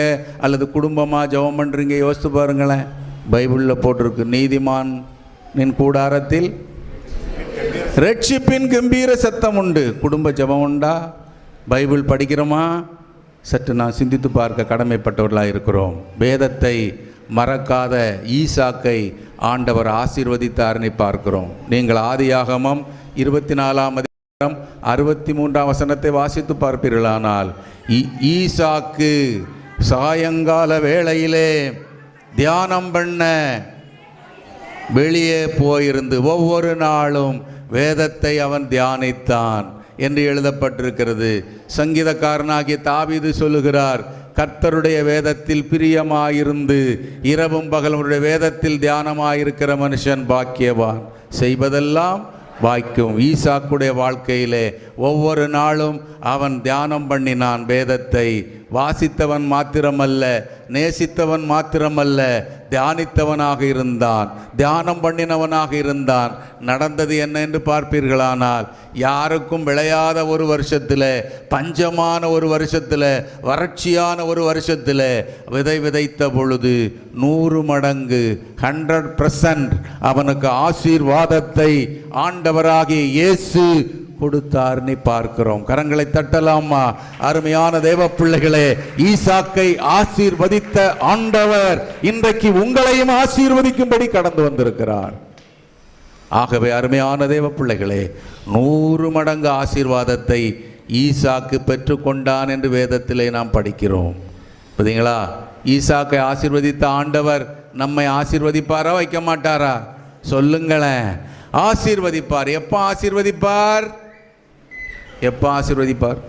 அல்லது குடும்பமாக ஜெபம் பண்ணுறீங்க? யோசித்து பாருங்களேன். பைபிளில் போட்டிருக்கு, நீதிமான் நின் கூடாரத்தில் ரட்சிப்பின் கம்பீர சத்தம் உண்டு. குடும்ப ஜெபம் உண்டா? பைபிள் படிக்கிறோமா? சற்று நான் சிந்தித்து பார்க்க கடமைப்பட்டவர்களாக இருக்கிறோம். வேதத்தை மறக்காத ஈசாக்கை ஆண்டவர் ஆசீர்வதித்தார்னு பார்க்கிறோம். நீங்கள் ஆதியாகமம் 24ஆம் அதிகாரம் 63ஆம் வசனத்தை வாசித்து பார்ப்பீர்களானால், ஈசாக்கு சாயங்கால வேளையிலே தியானம் பண்ண வெளியே போயிருந்து ஒவ்வொரு நாளும் வேதத்தை அவன் தியானித்தான் என்று எழுதப்பட்டிருக்கிறது. சங்கீதக்காரனாகிய தாவீது சொல்லுகிறார், கர்த்தருடைய வேதத்தில் பிரியமாயிருந்து இரவும் பகலுடைய வேதத்தில் தியானமாயிருக்கிற மனுஷன் பாக்கியவான், செய்வதெல்லாம் வாய்க்கும். ஈசாக்குடைய வாழ்க்கையிலே ஒவ்வொரு நாளும் அவன் தியானம் பண்ணினான் வேதத்தை. வாசித்தவன் மாத்திரமல்ல, நேசித்தவன் மாத்திரமல்ல, தியானித்தவனாக இருந்தான், தியானம் பண்ணினவனாக இருந்தான். நடந்தது என்ன என்று பார்ப்பீர்களானால், யாருக்கும் விளையாத ஒரு வருஷத்தில், பஞ்சமான ஒரு வருஷத்தில், வறட்சியான ஒரு வருஷத்தில் விதைத்த பொழுது 100 மடங்கு 100% அவனுக்கு ஆசீர்வாதத்தை ஆண்டவராகிய இயேசு கொடுத்தார்னு பார்க்கிறோம். கரங்களை தட்டலாமா? அருமையான தேவ பிள்ளைகளே, ஈசாக்கை ஆசீர்வதித்த ஆண்டவர் இன்றைக்கு உங்களையும் ஆசீர்வதிக்கும்படி கடந்து வந்திருக்கிறார். ஆகவே அருமையான தேவ பிள்ளைகளே, 100 மடங்கு ஆசீர்வாதத்தை ஈசாக்கு பெற்றுக்கொண்டான் என்று வேதத்திலே நாம் படிக்கிறோம். பார்த்தீங்களா? ஈசாக்கை ஆசீர்வதித்த ஆண்டவர் நம்மை ஆசீர்வதிப்பாரா வைக்க மாட்டாரா? சொல்லுங்களேன். ஆசீர்வதிப்பார். எப்போ ஆசீர்வதிப்பார்? எப்போ ஆசீர்வதிப்பார்?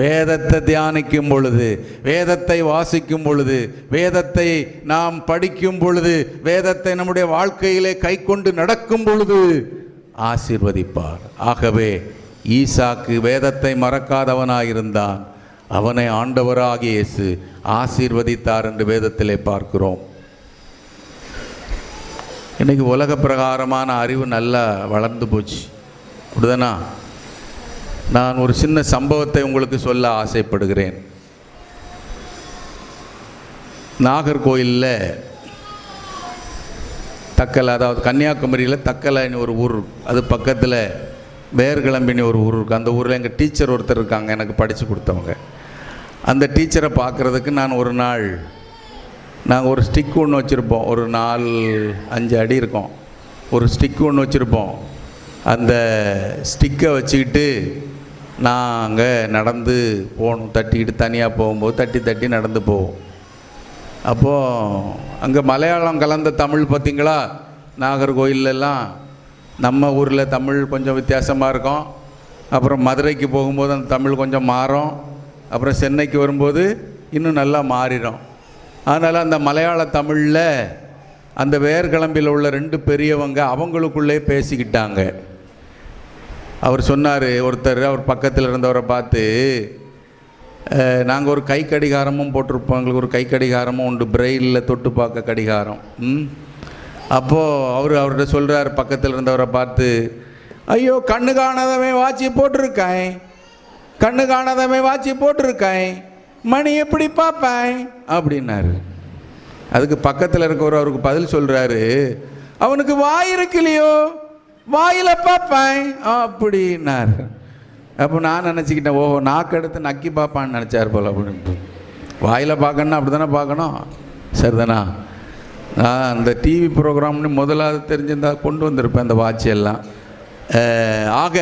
வேதத்தை தியானிக்கும் பொழுது, வேதத்தை வாசிக்கும் பொழுது, வேதத்தை நாம் படிக்கும் பொழுது, வேதத்தை நம்முடைய வாழ்க்கையிலே கை கொண்டு நடக்கும் பொழுது ஆசீர்வதிப்பார். ஆகவே ஈசாக்கு வேதத்தை மறக்காதவனாயிருந்தான். அவனை ஆண்டவராகிய இயேசு ஆசீர்வதித்தார் என்று வேதத்திலே பார்க்கிறோம். இன்னைக்கு உலக பிரகாரமான அறிவு நல்லா வளர்ந்து போச்சு, அப்படிதானா? நான் ஒரு சின்ன சம்பவத்தை உங்களுக்கு சொல்ல ஆசைப்படுகிறேன். நாகர்கோயிலில் தக்கலை, அதாவது கன்னியாகுமரியில் தக்கலைன்னு ஒரு ஊர், அது பக்கத்தில் வேர்கிளம்பின்னு ஒரு ஊர் இருக்குது. அந்த ஊரில் எங்கள் டீச்சர் ஒருத்தர் இருக்காங்க, எனக்கு படித்து கொடுத்தவங்க. அந்த டீச்சரை பார்க்குறதுக்கு நான் ஒரு நாள், நாங்கள் ஒரு ஸ்டிக் ஒன்று வச்சுருப்போம், ஒரு 4-5 அடி இருக்கும், ஒரு ஸ்டிக் ஒன்று வச்சுருப்போம். அந்த ஸ்டிக்கை வச்சுக்கிட்டு நாங்கள் நடந்து போகணும். தட்டிக்கிட்டு தனியாக போகும்போது தட்டி தட்டி நடந்து போவோம். அப்போது அங்கே மலையாளம் கலந்த தமிழ் பார்த்திங்களா? நாகர்கோயிலெல்லாம் நம்ம ஊரில் தமிழ் கொஞ்சம் வித்தியாசமாக இருக்கும். அப்புறம் மதுரைக்கு போகும்போது அந்த தமிழ் கொஞ்சம் மாறும். அப்புறம் சென்னைக்கு வரும்போது இன்னும் நல்லா மாறிடும். அதனால் அந்த மலையாள தமிழில் அந்த வேர்கிளம்பில் உள்ள 2 பெரியவங்க அவங்களுக்குள்ளே பேசிக்கிட்டாங்க. அவர் சொன்னார், ஒருத்தர் அவர் பக்கத்தில் இருந்தவரை பார்த்து, நாங்கள் ஒரு கை கடிகாரமும் போட்டிருப்போம், எங்களுக்கு ஒரு கை கடிகாரமும் உண்டு, பிரெயிலில் தொட்டு பார்க்க கடிகாரம். அப்போது அவர்கிட்ட சொல்கிறார், பக்கத்தில் இருந்தவரை பார்த்து, ஐயோ கண்ணு காணாதவன் வாட்சி போட்டிருக்கேன், கண்ணு காணாதவன் வாட்சி போட்டிருக்கேன், மணி எப்படி பார்ப்பேன் அப்படின்னாரு. அதுக்கு பக்கத்தில் இருக்கவர் அவருக்கு பதில் சொல்கிறாரு, அவனுக்கு வாய் இருக்கு இல்லையோ, வாயில் பார்ப்பேன் அப்படின்னார். அப்போ நான் நினச்சிக்கிட்டேன், ஓஹோ நாக்கு எடுத்து நக்கி பார்ப்பான்னு நினச்சார் போல் அப்படின்ட்டு. வாயில் பார்க்கணுன்னா அப்படி தானே பார்க்கணும், சரிதானா? அந்த டிவி ப்ரோக்ராம்னு முதலாவது தெரிஞ்சிருந்தா கொண்டு வந்திருப்பேன் அந்த வாட்செல்லாம். ஆக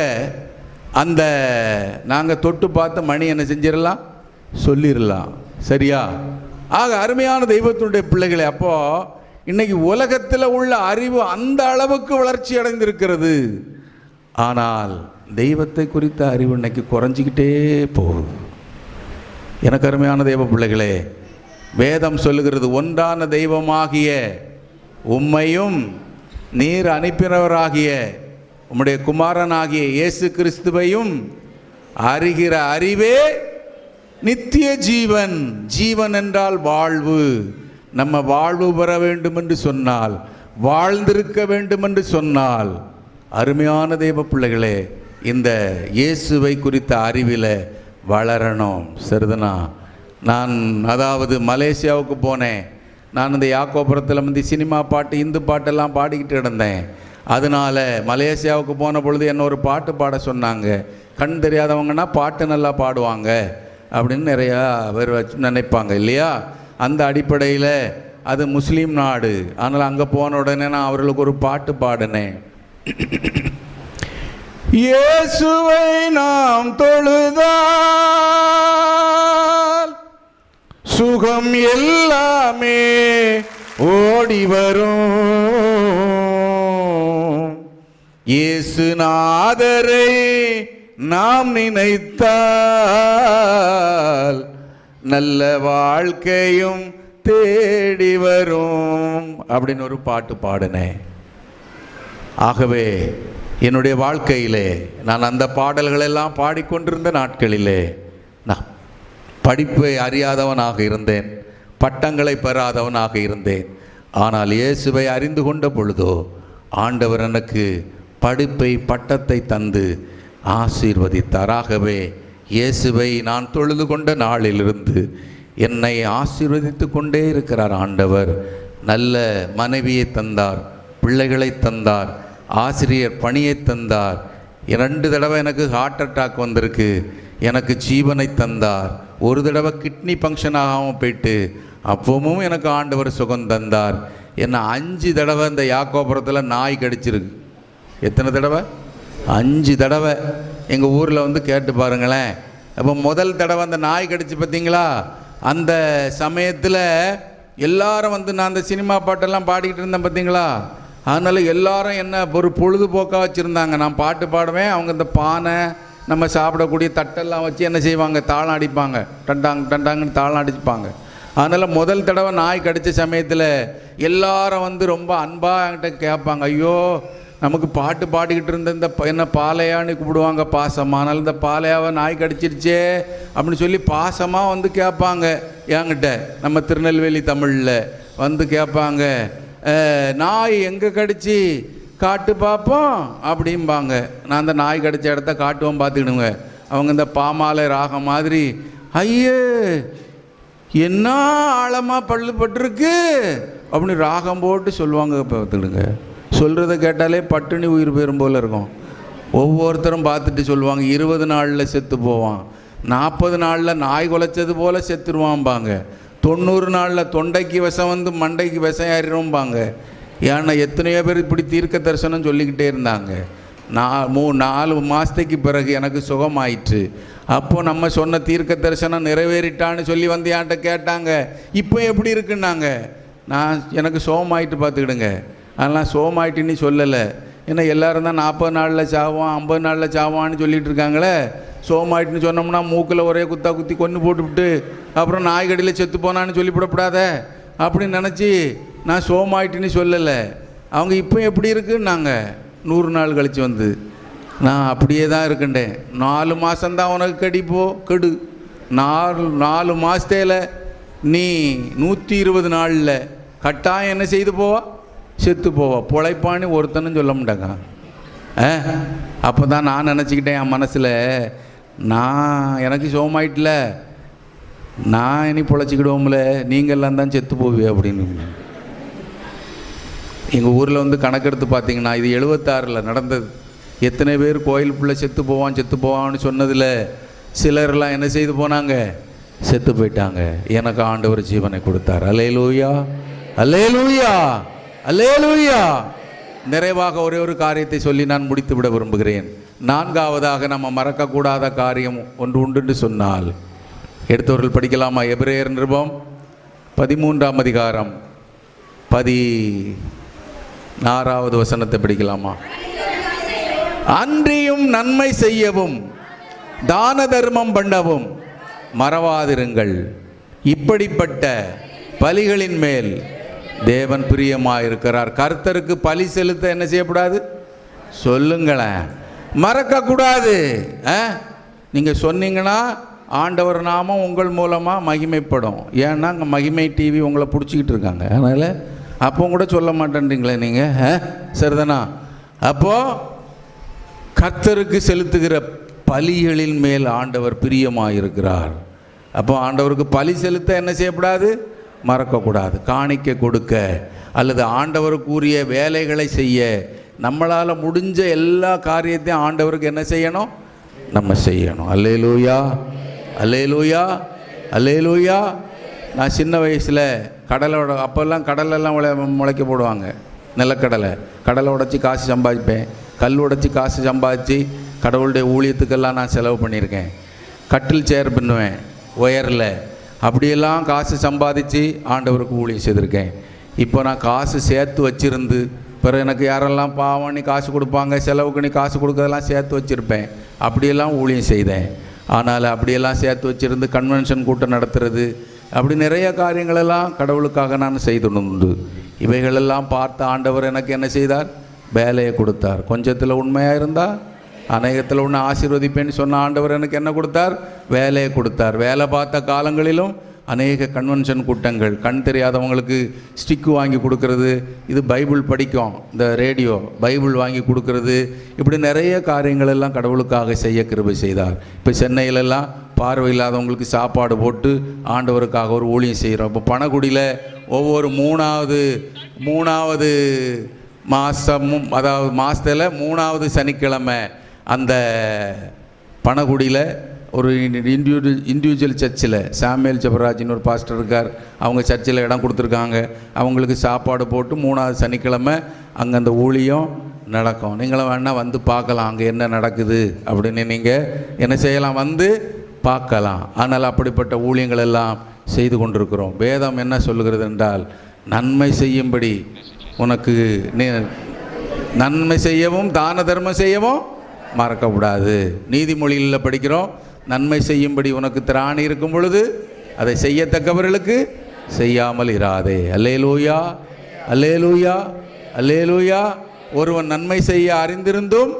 அந்த நாங்கள் தொட்டு பார்த்த மணி என்ன செஞ்சிடலாம், சொல்லிடலாம், சரியா? ஆக அருமையான தெய்வத்தினுடைய பிள்ளைகளை, அப்போது இன்னைக்கு உலகத்தில் உள்ள அறிவு அந்த அளவுக்கு வளர்ச்சி அடைந்திருக்கிறது. ஆனால் தெய்வத்தை குறித்த அறிவு இன்னைக்கு குறைஞ்சிக்கிட்டே போகுது. எனக்கு அருமையான தெய்வ பிள்ளைகளே, வேதம் சொல்லுகிறது, ஒன்றான தெய்வமாகிய உம்மையும் நீர் அனுப்பினவராகிய உம்முடைய குமாரனாகிய இயேசு கிறிஸ்துவையும் அறிகிற அறிவே நித்திய ஜீவன். ஜீவன் என்றால் வாழ்வு. நம்ம வாழ்வு பெற வேண்டும் என்று சொன்னால், வாழ்ந்திருக்க வேண்டும் என்று சொன்னால், அருமையான தெய்வ பிள்ளைகளே, இந்த இயேசுவை குறித்த அறிவில் வளரணும், சரிதானா? நான் அதாவது மலேசியாவுக்கு போனேன். நான் இந்த யாக்கோபுரத்தில் வந்து சினிமா பாட்டு, இந்து பாட்டெல்லாம் பாடிக்கிட்டு கிடந்தேன். அதனால் மலேசியாவுக்கு போன பொழுது என்ன ஒரு பாட்டு பாட சொன்னாங்க. கண் தெரியாதவங்கன்னா பாட்டு நல்லா பாடுவாங்க அப்படின்னு நிறையா பேர் வச்சு நினைப்பாங்க இல்லையா? அந்த அடிப்படையில் அது முஸ்லீம் நாடு. அதனால் அங்கே போன உடனே நான் அவர்களுக்கு ஒரு பாட்டு பாடினேன். இயேசுவை நாம் தொழுதால் சுகம் எல்லாமே ஓடி வரும். இயேசுநாதரை நாம் நினைத்தால் நல்ல வாழ்க்கையும் தேடி வரும் அப்படின்னு ஒரு பாட்டு பாடினேன். ஆகவே என்னுடைய வாழ்க்கையிலே நான் அந்த பாடல்களெல்லாம் பாடிக்கொண்டிருந்த நாட்களிலே நான் படிப்பை அறியாதவனாக இருந்தேன், பட்டங்களை பெறாதவனாக இருந்தேன். ஆனால் இயேசுவை அறிந்து கொண்ட பொழுதோ ஆண்டவர் எனக்கு படிப்பை, பட்டத்தை தந்து ஆசீர்வதித்தார். ஆகவே இயேசுவை நான் தொழுது கொண்ட நாளிலிருந்து என்னை ஆசீர்வதித்து கொண்டே இருக்கிறார் ஆண்டவர். நல்ல மனைவியை தந்தார், பிள்ளைகளை தந்தார், ஆசிரியர் பணியை தந்தார். 2 தடவை எனக்கு ஹார்ட் அட்டாக் வந்திருக்கு, எனக்கு ஜீவனை தந்தார். ஒரு தடவை கிட்னி ஃபங்க்ஷன் ஆகாமல் போயிட்டு அப்பவும் எனக்கு ஆண்டவர் சுகம் தந்தார். என்னை 5 தடவை இந்த யாக்கோபுரத்தில் நாய் கடிச்சிருக்கு. எத்தனை தடவை? 5 தடவை. எங்கள் ஊரில் வந்து கேட்டு பாருங்களேன். அப்போ முதல் தடவை அந்த நாய் கடிச்சு பார்த்தீங்களா, அந்த சமயத்தில் எல்லாரும் வந்து நான் அந்த சினிமா பாட்டெல்லாம் பாடிக்கிட்டு இருந்தேன் பார்த்தீங்களா, அதனால் எல்லாரும் என்ன ஒரு பொழுதுபோக்காக வச்சுருந்தாங்க. நான் பாட்டு பாடுவேன், அவங்க இந்த பானை நம்ம சாப்பிடக்கூடிய தட்டெல்லாம் வச்சு என்ன செய்வாங்க, தாளம் அடிப்பாங்க, டண்டாங் டண்டாங்கன்னு தாளம் அடிப்பாங்க. அதனால் முதல் தடவை நாய் கடித்த சமயத்தில் எல்லாரும் வந்து ரொம்ப அன்பாக என்கிட்ட கேட்பாங்க, ஐயோ நமக்கு பாட்டு பாடிக்கிட்டு இருந்த இந்த என்ன பாலையான்னு கூப்பிடுவாங்க பாசமாக, அதனால் இந்த பாலையாவை நாய் கடிச்சிருச்சே அப்படின்னு சொல்லி பாசமாக வந்து கேட்பாங்க என்கிட்ட. நம்ம திருநெல்வேலி தமிழில் வந்து கேட்பாங்க, நாய் எங்கே கடிச்சு காட்டு பார்ப்போம் அப்படிம்பாங்க. நான் அந்த நாய் கடித்த இடத்த காட்டுவோம் பார்த்துக்கிடுங்க. அவங்க இந்த பாமாலை ராகம் மாதிரி, ஐயே என்ன ஆழமாக பல்லு பட்டிருக்கு அப்படின்னு ராகம் போட்டு சொல்லுவாங்க. பார்த்துக்கிடுங்க, சொல்கிறத கேட்டாலே பட்டினி உயிர் போயிரும் போல் இருக்கும். ஒவ்வொருத்தரும் பார்த்துட்டு சொல்லுவாங்க, 20 நாளில் செத்து போவான், 40 நாளில் நாய் குலைச்சது போல் செத்துருவான்பாங்க, 90 நாளில் தொண்டைக்கு விஷம் வந்து மண்டைக்கு விஷம் ஏறிடும்பாங்க. ஏன்னா எத்தனையோ பேர் இப்படி தீர்க்க தரிசனம் சொல்லிக்கிட்டே இருந்தாங்க. 4 மாதத்துக்கு பிறகு எனக்கு சுகமாயிற்று. அப்போது நம்ம சொன்ன தீர்க்க தரிசனம் நிறைவேறிட்டான்னு சொல்லி வந்து என்கிட்ட கேட்டாங்க, இப்போ எப்படி இருக்குன்னாங்க. எனக்கு சுகமாயிட்டு பார்த்துக்கிடுங்க, அதெல்லாம் சுகமாயிட்டுன்னு சொல்லலை. ஏன்னா எல்லோரும் தான் 40 நாளில் சாவான் 50 நாளில் சாவான்னு சொல்லிகிட்டு இருக்காங்களே. சுகமாயிட்டுன்னு சொன்னோம்னா மூக்கில் ஒரே குத்தி கொன்று போட்டுவிட்டு அப்புறம் நாய்கடியில் செத்து போனான்னு சொல்லிவிடக்கூடாத அப்படின்னு நினச்சி நான் சுகமாயிட்டுன்னு சொல்லலை. அவங்க இப்போ எப்படி இருக்குன்னாங்க. 100 நாள் கழித்து வந்து நான் அப்படியே தான் இருக்கண்டேன். 4 மாதம்தான் உனக்கு கெடு 4 மாதத்தில் நீ 120 நாளில் கட்டாயம் என்ன செய்து போவா, செத்து போவா, பொழைப்பான்னு ஒருத்தனும் சொல்ல மாட்டாங்க. அப்போ தான் நான் நினச்சிக்கிட்டேன் என் மனசில், எனக்கு சுகமாயிட்டில் நான் இனி பொழைச்சிக்கிடுவோம்ல, நீங்கள்லாம் தான் செத்து போவே அப்படின்னு. எங்கள் ஊரில் வந்து கணக்கெடுத்து பார்த்தீங்கன்னா இது 76 நடந்தது. எத்தனை பேர் கோயிலுக்குள்ளே செத்து போவான்னு சொன்னதில் சிலர்லாம் என்ன செய்து போனாங்க, செத்து போயிட்டாங்க. எனக்கு ஆண்டவர் ஜீவனை கொடுத்தார். அல்லேலூயா, அல்லேலூயா, அல்லேலூயா. நிறைவாக ஒரே ஒரு காரியத்தை சொல்லி நான் முடித்து விட விரும்புகிறேன். 4ஆவதாக நம்ம மறக்கக்கூடாத காரியம் ஒன்று உண்டு சொன்னால், எடுத்தவர்கள் படிக்கலாமா? எபிரேயர் நிருபம் 13ஆம் அதிகாரம் 16வது வசனத்தை படிக்கலாமா? அன்றியும் நன்மை செய்யவும் தான தர்மம் பண்ணவும் மறவாதிருங்கள், இப்படிப்பட்ட பலிகளின் மேல் தேவன் பிரியமாயிருக்கிறார். கர்த்தருக்கு பலி செலுத்த என்ன செய்யக்கூடாது சொல்லுங்களேன், மறக்கக்கூடாது. நீங்கள் சொன்னீங்கன்னா ஆண்டவர் நாமம் உங்கள் மூலமாக மகிமைப்படும். ஏன்னா அங்கே மகிமை டிவி உங்களை பிடிச்சிக்கிட்டு இருக்காங்க. அதனால் அப்போ கூட சொல்ல மாட்டேன்றீங்களே நீங்கள், சரிதானா? அப்போது கர்த்தருக்கு செலுத்துகிற பலிகளின் மேல் ஆண்டவர் பிரியமாயிருக்கிறார். அப்போ ஆண்டவருக்கு பலி செலுத்த என்ன செய்யக்கூடாது, மறக்கக்கூடாது. காணிக்கை கொடுக்க அல்லது ஆண்டவருக்குரிய வேலைகளை செய்ய நம்மளால் முடிஞ்ச எல்லா காரியத்தையும் ஆண்டவருக்கு என்ன செய்யணும், நம்ம செய்யணும். அல்லேலூயா, அல்லேலூயா, அல்லேலூயா. நான் சின்ன வயசில் அப்போல்லாம் கடலெல்லாம் முளைக்க போடுவாங்க, நிலக்கடலை. கடலை உடச்சி காசு சம்பாதிப்பேன், கல் உடச்சி காசு சம்பாதிச்சு கடவுளுடைய ஊழியத்துக்கெல்லாம் நான் செலவு பண்ணியிருக்கேன். கட்டில் சேர் பண்ணுவேன் ஒயரில், அப்படியெல்லாம் காசு சம்பாதிச்சு ஆண்டவருக்கு ஊழியம் செய்திருக்கேன். இப்போ நான் காசு சேர்த்து வச்சுருந்து பிறகு எனக்கு யாரெல்லாம் பாவம் நீ காசு கொடுப்பாங்க, செலவுக்கு நீ காசு கொடுக்கறதெல்லாம் சேர்த்து வச்சுருப்பேன். அப்படியெல்லாம் ஊழியம் செய்தேன். ஆனால் அப்படியெல்லாம் சேர்த்து வச்சுருந்து கன்வென்ஷன் கூட்டம் நடத்துறது, அப்படி நிறைய காரியங்களெல்லாம் கடவுளுக்காக நான் செய்துண்டு. இவைகளெல்லாம் பார்த்த ஆண்டவர் எனக்கு என்ன செய்தார், வேலையை கொடுத்தார். கொஞ்சத்தில் உண்மையாக இருந்தால் அநேகத்தில் ஒன்று ஆசீர்வதிப்பேன்னு சொன்ன ஆண்டவர் எனக்கு என்ன கொடுத்தார், வேலையை கொடுத்தார். வேலை பார்த்த காலங்களிலும் அநேக கன்வென்ஷன் கூட்டங்கள், கண் தெரியாதவங்களுக்கு ஸ்டிக்கு வாங்கி கொடுக்கறது, இது பைபிள் படிக்கும் இந்த ரேடியோ பைபிள் வாங்கி கொடுக்கறது, இப்படி நிறைய காரியங்கள் எல்லாம் கடவுளுக்காக செய்ய கிருபை செய்தார். இப்போ சென்னையிலெல்லாம் பார்வை இல்லாதவங்களுக்கு சாப்பாடு போட்டு ஆண்டவருக்காக ஒரு ஊழியம் செய்கிறோம். இப்போ பணகுடியில் ஒவ்வொரு மூணாவது மாதமும், அதாவது மாதத்தில் 3வது சனிக்கிழமை அந்த பணகுடியில் ஒரு இண்டிவிஜுவல் சர்ச்சில் சாமுவேல் ஜெபராஜின்னு ஒரு பாஸ்டர் இருக்கார், அவங்க சர்ச்சில் இடம் கொடுத்துருக்காங்க. அவங்களுக்கு சாப்பாடு போட்டு 3வது சனிக்கிழமை அங்கே அந்த ஊழியம் நடக்கும். நீங்களும் வேணால் வந்து பார்க்கலாம் அங்கே என்ன நடக்குது அப்படின்னு. நீங்கள் என்ன செய்யலாம், வந்து பார்க்கலாம். ஆனால் அப்படிப்பட்ட ஊழியங்கள் எல்லாம் செய்து கொண்டிருக்கிறோம். வேதம் என்ன சொல்லுகிறது என்றால், நன்மை செய்யும்படி உனக்கு நன்மை செய்யவும் தான தர்மம் செய்யவும் மறக்கக்கூடாது. நீதிமொழிகளில் படிக்கிறோம், நன்மை செய்யும்படி உனக்கு திராணி இருக்கும் பொழுது அதை செய்யத்தக்கவர்களுக்கு செய்யாமல் இராதே. அல்லேலூயா, அல்லேலூயா, அல்லேலூயா. ஒருவன் நன்மை செய்ய அறிந்திருந்தும்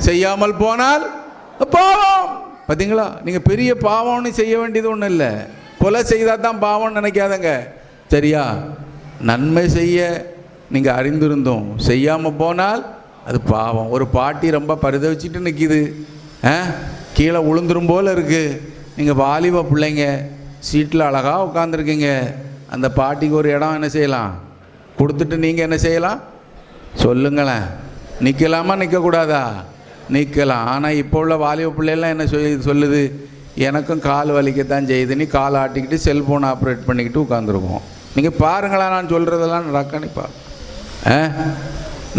செய்யாமல் போனால் பாவம். பார்த்தீங்களா? நீங்கள் பெரிய பாவம்னு செய்ய வேண்டியது ஒன்றும் இல்லை. கொலை செய்தால் தான் பாவம்னு நினைக்காதங்க, சரியா? நன்மை செய்ய நீங்கள் அறிந்திருந்தோம் செய்யாமல் போனால் அது பாவம். ஒரு பாட்டி ரொம்ப பரிதவிச்சிட்டு நிற்கிது, கீழே உளுந்துரும் போல் இருக்குது. நீங்கள் வாலிப பிள்ளைங்க சீட்டில் அழகாக உட்காந்துருக்கீங்க. அந்த பாட்டிக்கு ஒரு இடம் என்ன செய்யலாம், கொடுத்துட்டு நீங்கள் என்ன செய்யலாம் சொல்லுங்களேன். நிற்கலாமா நிற்கக்கூடாதா? நிற்கலாம். ஆனால் இப்போ உள்ள வாலிப பிள்ளைலாம் என்ன சொல்லுது, எனக்கும் கால் வலிக்கத்தான் செய்யுது, நீ கால் ஆட்டிக்கிட்டு செல்ஃபோன் ஆப்ரேட் பண்ணிக்கிட்டு உட்காந்துருக்கோம். நீங்கள் பாருங்களா, நான் சொல்கிறதெல்லாம் நடக்கணிப்பா.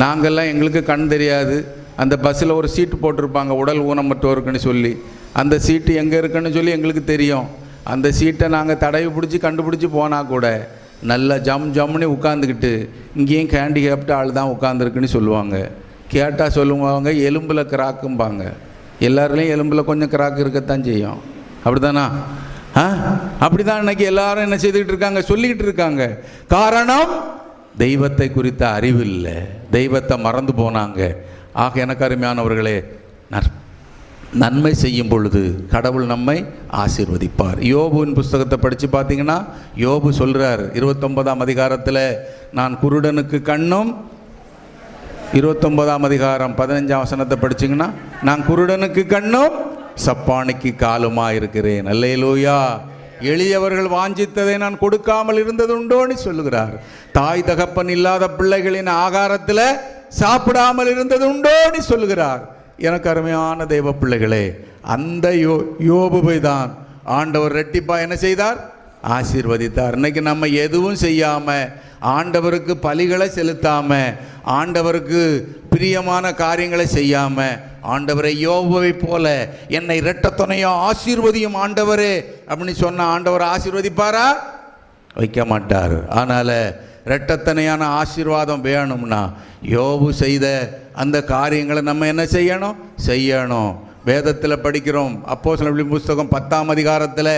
நாங்கள்லாம் எங்களுக்கு கண் தெரியாது. அந்த பஸ்ஸில் ஒரு சீட்டு போட்டிருப்பாங்க உடல் ஊனமற்றோருக்குன்னு சொல்லி. அந்த சீட்டு எங்கே இருக்குன்னு சொல்லி எங்களுக்கு தெரியும். அந்த சீட்டை நாங்கள் தடவி பிடிச்சி கண்டுபிடிச்சி போனால் கூட நல்லா ஜம்முன்னு உட்காந்துக்கிட்டு இங்கேயும் ஹேண்டிகேப்ட் ஆள் தான் உட்காந்துருக்குன்னு சொல்லுவாங்க. கேட்டால் சொல்லுவாங்க எலும்பில் கிராக்கும்பாங்க. எல்லாருலேயும் எலும்பில் கொஞ்சம் கிராக்கு இருக்கத்தான் செய்யும். அப்படி தானா? அப்படி தான் இன்றைக்கி எல்லாரும் என்ன செய்துக்கிட்டு இருக்காங்க, சொல்லிக்கிட்டு இருக்காங்க. காரணம், தெய்வத்தை குறித்த அறிவு இல்லை, தெய்வத்தை மறந்து போனாங்க. ஆக எனக்கு அருமையானவர்களே, நன்மை செய்யும் பொழுது கடவுள் நம்மை ஆசீர்வதிப்பார். யோபுவின் புஸ்தகத்தை படித்து பார்த்தீங்கன்னா, யோபு சொல்கிறார் 29ஆம் அதிகாரத்தில், நான் குருடனுக்கு கண்ணும், 29ஆம் அதிகாரம் 15ஆம் வசனத்தை படிச்சிங்கன்னா, நான் குருடனுக்கு கண்ணும் சப்பானிக்கு காலுமா இருக்கிறேன். அல்லேலூயா. எளியவர்கள் வாஞ்சித்ததை நான் கொடுக்காமல் இருந்தது உண்டோன்னு சொல்லுகிறார். தாய் தகப்பன் இல்லாத பிள்ளைகளின் ஆகாரத்தில் சாப்பிடாமல் இருந்தது உண்டோன்னு சொல்லுகிறார். எனக்கு அருமையான தெய்வ பிள்ளைகளே, அந்த யோபுவை தான் ஆண்டவர் ரெட்டிப்பா என்ன செய்தார், ஆசீர்வதித்தார். இன்னைக்கு நம்ம எதுவும் செய்யாமல், ஆண்டவருக்கு பலிகளை செலுத்தாமல், ஆண்டவருக்கு பிரியமான காரியங்களை செய்யாமல், ஆண்டவரை யோபுவை போல என்னை இரட்டத்துணையா ஆசீர்வதியும் ஆண்டவரே அப்படின்னு சொன்ன ஆண்டவர் ஆசீர்வதிப்பாரா? வைக்க மாட்டார். அதனால் இரட்டத்தனையான ஆசீர்வாதம் வேணும்னா யோபு செய்த அந்த காரியங்களை நம்ம என்ன செய்யணும். வேதத்தில் படிக்கிறோம். அப்போஸ்தலர் புஸ்தகம் 10ஆம் அதிகாரத்தில்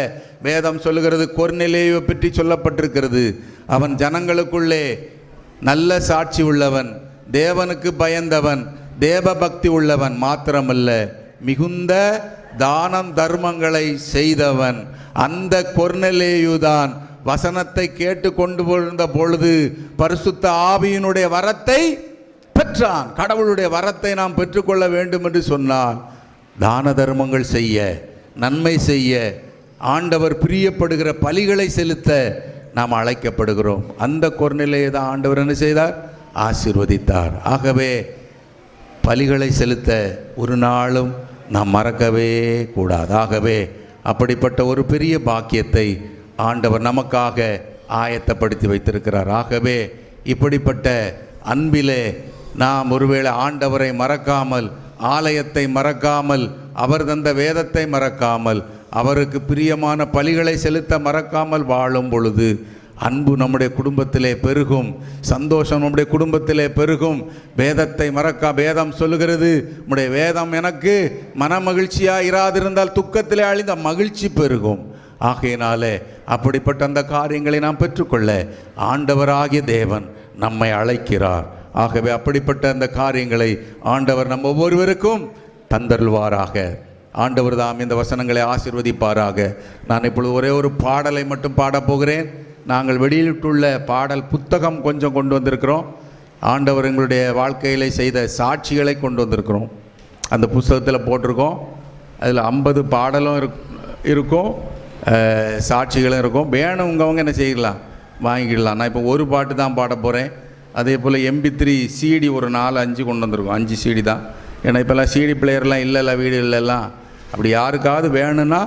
வேதம் சொல்லுகிறது, கொர்நேலியுவை பற்றி சொல்லப்பட்டிருக்கிறது. அவன் ஜனங்களுக்குள்ளே நல்ல சாட்சி உள்ளவன், தேவனுக்கு பயந்தவன், தேவ பக்தி உள்ளவன் மாத்திரமல்ல, மிகுந்த தானம் தர்மங்களை செய்தவன். அந்த கொர்நேலியுதான் வசனத்தை கேட்டு கொண்டு போயிருந்த பொழுது பரிசுத்த ஆவியினுடைய வரத்தை பெற்றான். கடவுளுடைய வரத்தை நாம் பெற்றுக்கொள்ள வேண்டும் என்று சொன்னால் தான தர்மங்கள் செய்ய, நன்மை செய்ய, ஆண்டவர் பிரியப்படுகிற பலிகளை செலுத்த நாம் அழைக்கப்படுகிறோம். அந்த கொர்நேலியை தான் ஆண்டவர் என்ன செய்தார், ஆசீர்வதித்தார். ஆகவே பலிகளை செலுத்த ஒரு நாளும் நாம் மறக்கவே கூடாது. ஆகவே அப்படிப்பட்ட ஒரு பெரிய பாக்கியத்தை ஆண்டவர் நமக்காக ஆயத்தப்படுத்தி வைத்திருக்கிறார். ஆகவே இப்படிப்பட்ட அன்பிலே நாம் ஒருவேளை ஆண்டவரை மறக்காமல், ஆலயத்தை மறக்காமல், அவர் தந்த வேதத்தை மறக்காமல், அவருக்கு பிரியமான பலிகளை செலுத்த மறக்காமல் வாழும் பொழுது அன்பு நம்முடைய குடும்பத்திலே பெருகும், சந்தோஷம் நம்முடைய குடும்பத்திலே பெருகும். வேதத்தை வேதம் சொல்லுகிறது, நம்முடைய வேதம் எனக்கு மன மகிழ்ச்சியாக இராதிருந்தால் துக்கத்திலே அழிந்த மகிழ்ச்சி பெருகும். ஆகையினாலே அப்படிப்பட்ட அந்த காரியங்களை நாம் பெற்றுக்கொள்ள ஆண்டவராகிய தேவன் நம்மை அழைக்கிறார். ஆகவே அப்படிப்பட்ட அந்த காரியங்களை ஆண்டவர் நம்ம ஒவ்வொருவருக்கும் தந்தருள்வாராக. ஆண்டவர் தாம் இந்த வசனங்களை ஆசீர்வதிப்பாராக. நான் இப்பொழுது ஒரே ஒரு பாடலை மட்டும் பாடப்போகிறேன். நாங்கள் வெளியிட்டுள்ள பாடல் புத்தகம் கொஞ்சம் கொண்டு வந்திருக்கிறோம். ஆண்டவர் எங்களுடைய வாழ்க்கையில் செய்த சாட்சிகளை கொண்டு வந்திருக்கிறோம். அந்த புத்தகத்தில் போட்டிருக்கோம். அதில் 50 பாடலும் இருக்கும், சாட்சிகளும் இருக்கும். வேணுங்கவங்க என்ன செய்யலாம், வாங்கிக்கலாம். நான் இப்போ ஒரு பாட்டு தான் பாட போகிறேன். அதே போல் MP3 CD ஒரு 4-5 கொண்டு வந்திருக்கோம். 5 CD தான். ஏன்னா இப்போல்லாம் CD பிளேயர்லாம் இல்லைல்ல, வீடு இல்லைல்லாம். அப்படி யாருக்காவது வேணும்னா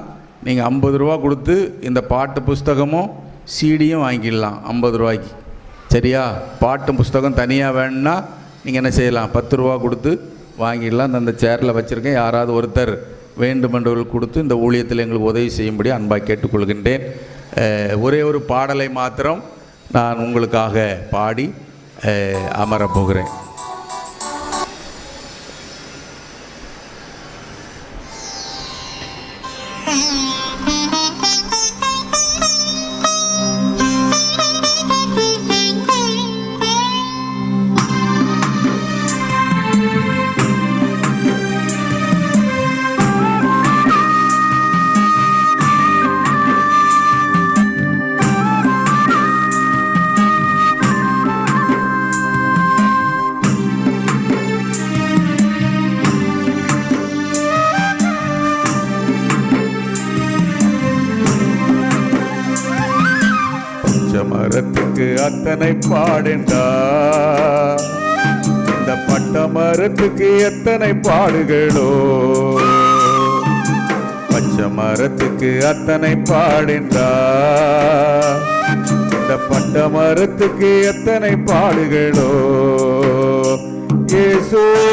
நீங்கள் 50 ரூபா கொடுத்து இந்த பாட்டு புஸ்தகமும் CDயும் வாங்கிடலாம் 50 ரூபாய்க்கு. சரியா? பாட்டு புஸ்தகம் தனியாக வேணும்னா நீங்கள் என்ன செய்யலாம், 10 ரூபா கொடுத்து வாங்கிடலாம். அந்த சேரில் வச்சுருக்கேன். யாராவது ஒருத்தர் வேண்டுமென்றவர்கள் கொடுத்து இந்த ஊழியத்தில் எங்களுக்கு உதவி செய்யும்படி அன்பாக கேட்டுக்கொள்கின்றேன். ஒரே ஒரு பாடலை மாத்திரம் நான் உங்களுக்காக பாடி அமரப் போகிறேன். மரத்துக்கு அத்தனை பாடேண்டா, இந்த பட்ட மரத்துக்கு எத்தனை பாடுகளோ. பச்சை மரத்துக்கு அத்தனை பாடேண்டா, இந்த பட்ட மரத்துக்கு எத்தனை பாடுகளோ. இயேசுவே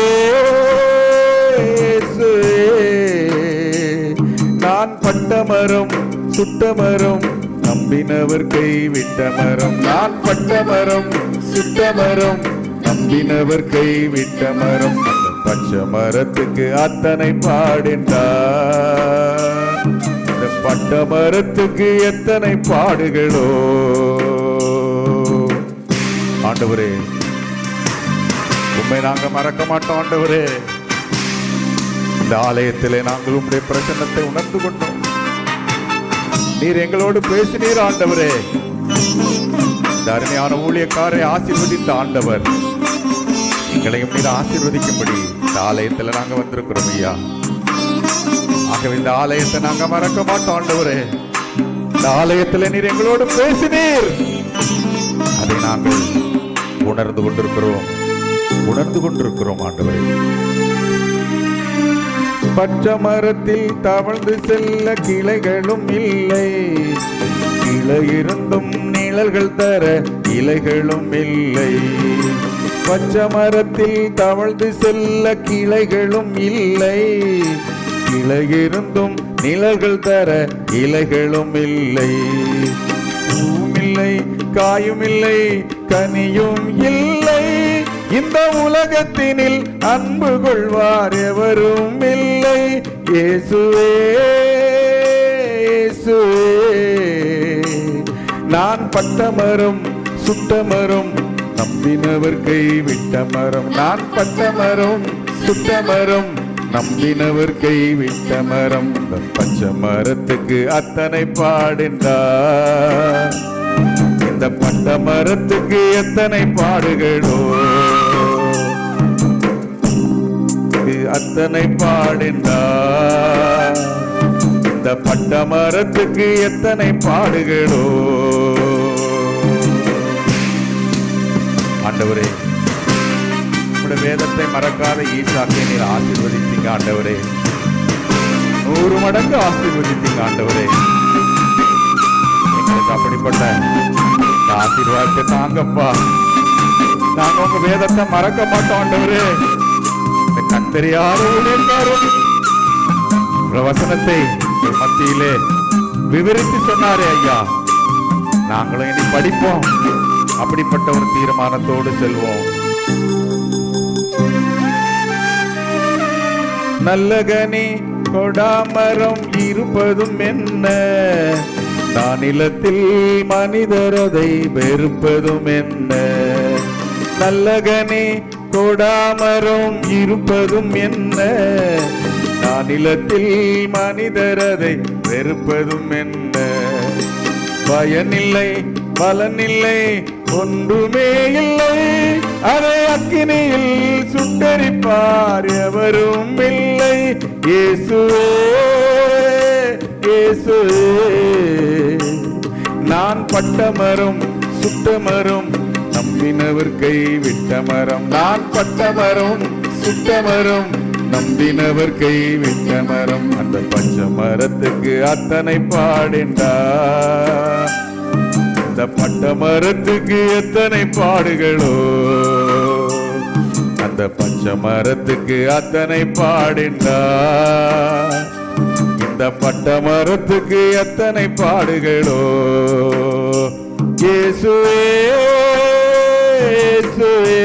இயேசுவே, நான் பட்ட மரம் சுட்ட மரம் நம்பினவர் கைவிட்ட மரம். நான் பட்ட மரம் சுட்ட மரம் நம்பினவர் கைவிட்ட மரம். அந்த பச்சை மரத்துக்கு அத்தனை பாடேண்டா, இந்த பட்ட மரத்துக்கு எத்தனை பாடுகளோ. ஆண்டவரே, உண்மை நாங்க மறக்க மாட்டோம். ஆண்டவரே, இந்த ஆலயத்திலே நாங்கள் உங்களுடைய பிரசன்னத்தை உணர்ந்து கொண்டோம். நீர் எங்களோடு பேசினீர் ஆண்டவரே. அருமையான ஊழியக்காரை ஆசீர்வதித்த ஆண்டவர், எங்களையும் நீர் ஆசீர்வதிக்கும்படி இந்த ஆலயத்தில் நாங்கள் வந்திருக்கிறோம் ஐயா. ஆகவே இந்த ஆலயத்தை நாங்கள் மறக்க மாட்டோம் ஆண்டவரே. இந்த ஆலயத்தில் நீர் எங்களோடு பேசினீர், அதை நாங்கள் உணர்ந்து கொண்டிருக்கிறோம் ஆண்டவரே. பச்சை மரத்தில் தவழ்ந்து செல்ல கிளைகளும் இல்லை, கிளை இருந்தும் நிழல்கள் தர இலைகளும் இல்லை. பச்சை மரத்தில் தவழ்ந்து செல்ல கிளைகளும் இல்லை, கிளை இருந்தும் நிழல்கள் தர இலைகளும் இல்லை. பூவும் இல்லை, காயும் இல்லை, கனியும் இல்லை, இந்த உலகத்தினில் அன்பு கொள்வார் எவரும் இல்லை. இயேசுவே இயேசுவே, நான் பட்ட மரம் சுட்ட மரம் நம்பினவர் கைவிட்ட மரம். நான் பட்ட மரம் சுட்ட மரம் நம்பினவர் கைவிட்ட மரம். இந்த பச்சை மரத்துக்கு அத்தனை பாடேண்டா, இந்த பட்ட மரத்துக்கு எத்தனை பாடுகளோ. அத்தனை பாடேண்டா, இந்த பட்ட மரத்துக்கு எத்தனை பாடுகளோ. ஆண்டவரே, உங்களுடைய வேதத்தை மறக்காத ஈசாக்கை நீர் ஆசீர்வதித்தீங்க ஆண்டவரே. 100 மடங்கு ஆசீர்வதித்தீங்க ஆண்டவரே. எங்களுக்கு அப்படிப்பட்ட ஆசீர்வாதத்தை தாங்கப்பா. நாங்க உங்க வேதத்தை மறக்க மாட்டோம் ஆண்டவரே. இந்த கண்டறியாத ஊழியக்காரர் வசனத்தை மத்தியிலே விவரித்து சொன்னாரே ஐயா, நாங்களும் இனி படிப்போம். அப்படிப்பட்ட ஒரு தீர்மானத்தோடு செல்வோம். நல்ல கனி கொடாமரம் இருப்பதும் என்ன, நானிலத்தில் மனிதரதை வெறுப்பதும் என்ன. நல்ல கனி கொடாமரம் இருப்பதும் என்ன, நானிலத்தில் மனிதரதை வெறுப்பதும் என்ன. பயனில்லை பலனில்லை ஒன்றுமே இல்லை, அதை அக்கினியில் சுட்டரிப்பார் எவரும் இல்லை. இயேசுவே இயேசுவே, நான் பட்ட மரம் சுட்ட மரம் நம்பினவர் கைவிட்ட மரம். நான் பட்ட மரம் சுட்ட மரம் நம்பினவர் கைவிட்ட மரம். அந்த பச்சை மரத்துக்கு அத்தனை பாடேண்டா, இந்த பட்ட மரத்துக்கு எத்தனை பாடுகளோ. அந்த பச்சை மரத்துக்கு அத்தனை பாடேண்டா, இந்த பட்டமரத்துக்கு எத்தனை பாடுகளோ. இயேசுவே இயேசுவே,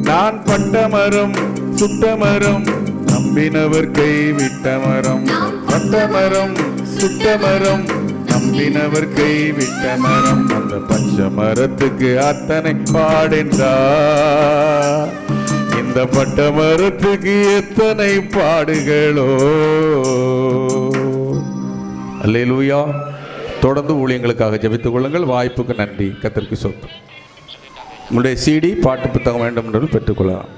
நான் பட்டமரம் சுட்டமரம் நம்பினவர் கைவிட்டமரம். பட்டமரம் சுட்டமரம் நம்பினவர் கைவிட்டமரம். அந்த பச்சை மரத்துக்கு அத்தனை பாடென்றார், இந்த பட்டமரத்துக்கு எத்தனை பாடுகளோ. அல்லேலூயா. தொடர்ந்து ஊழியங்களுக்காக ஜெபித்துக் கொள்ளுங்கள். வாய்ப்புக்கு நன்றி. கர்த்தருக்கு சொத்து. உங்களுடைய CD பாட்டு புத்தகம் வேண்டும் என்று பெற்றுக்கொள்ளலாம்.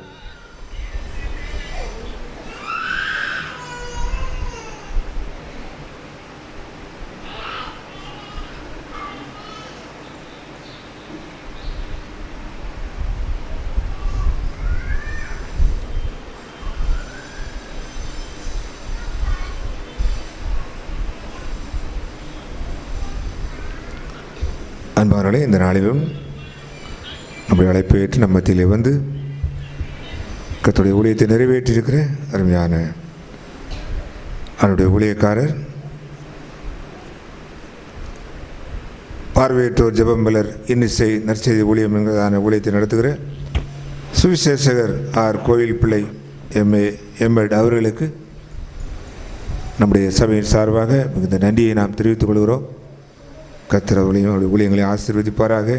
அன்பானவர்களே, இந்த நாளிலும் நம்முடைய அழைப்பை ஏற்று நம்ம மத்தியிலே வந்து கர்த்தருடைய ஊழியத்தை நிறைவேற்றியிருக்கிற அருமையான அவருடைய ஊழியக்காரர், பார்வையற்றோர் ஜெபமலர் இன்னிசை நற்செய்தி ஊழியம் என்கிறதான ஊழியத்தை நடத்துகிற சுவிசேஷகர் ஆர் கோயில் பிள்ளை எம்எட் அவர்களுக்கு நம்முடைய சபையின் சார்பாக மிகுந்த நன்றியை நாம் தெரிவித்துக் கொள்கிறோம். கர்த்தர் ஊழியங்களை ஆசீர்வதிப்பாராக.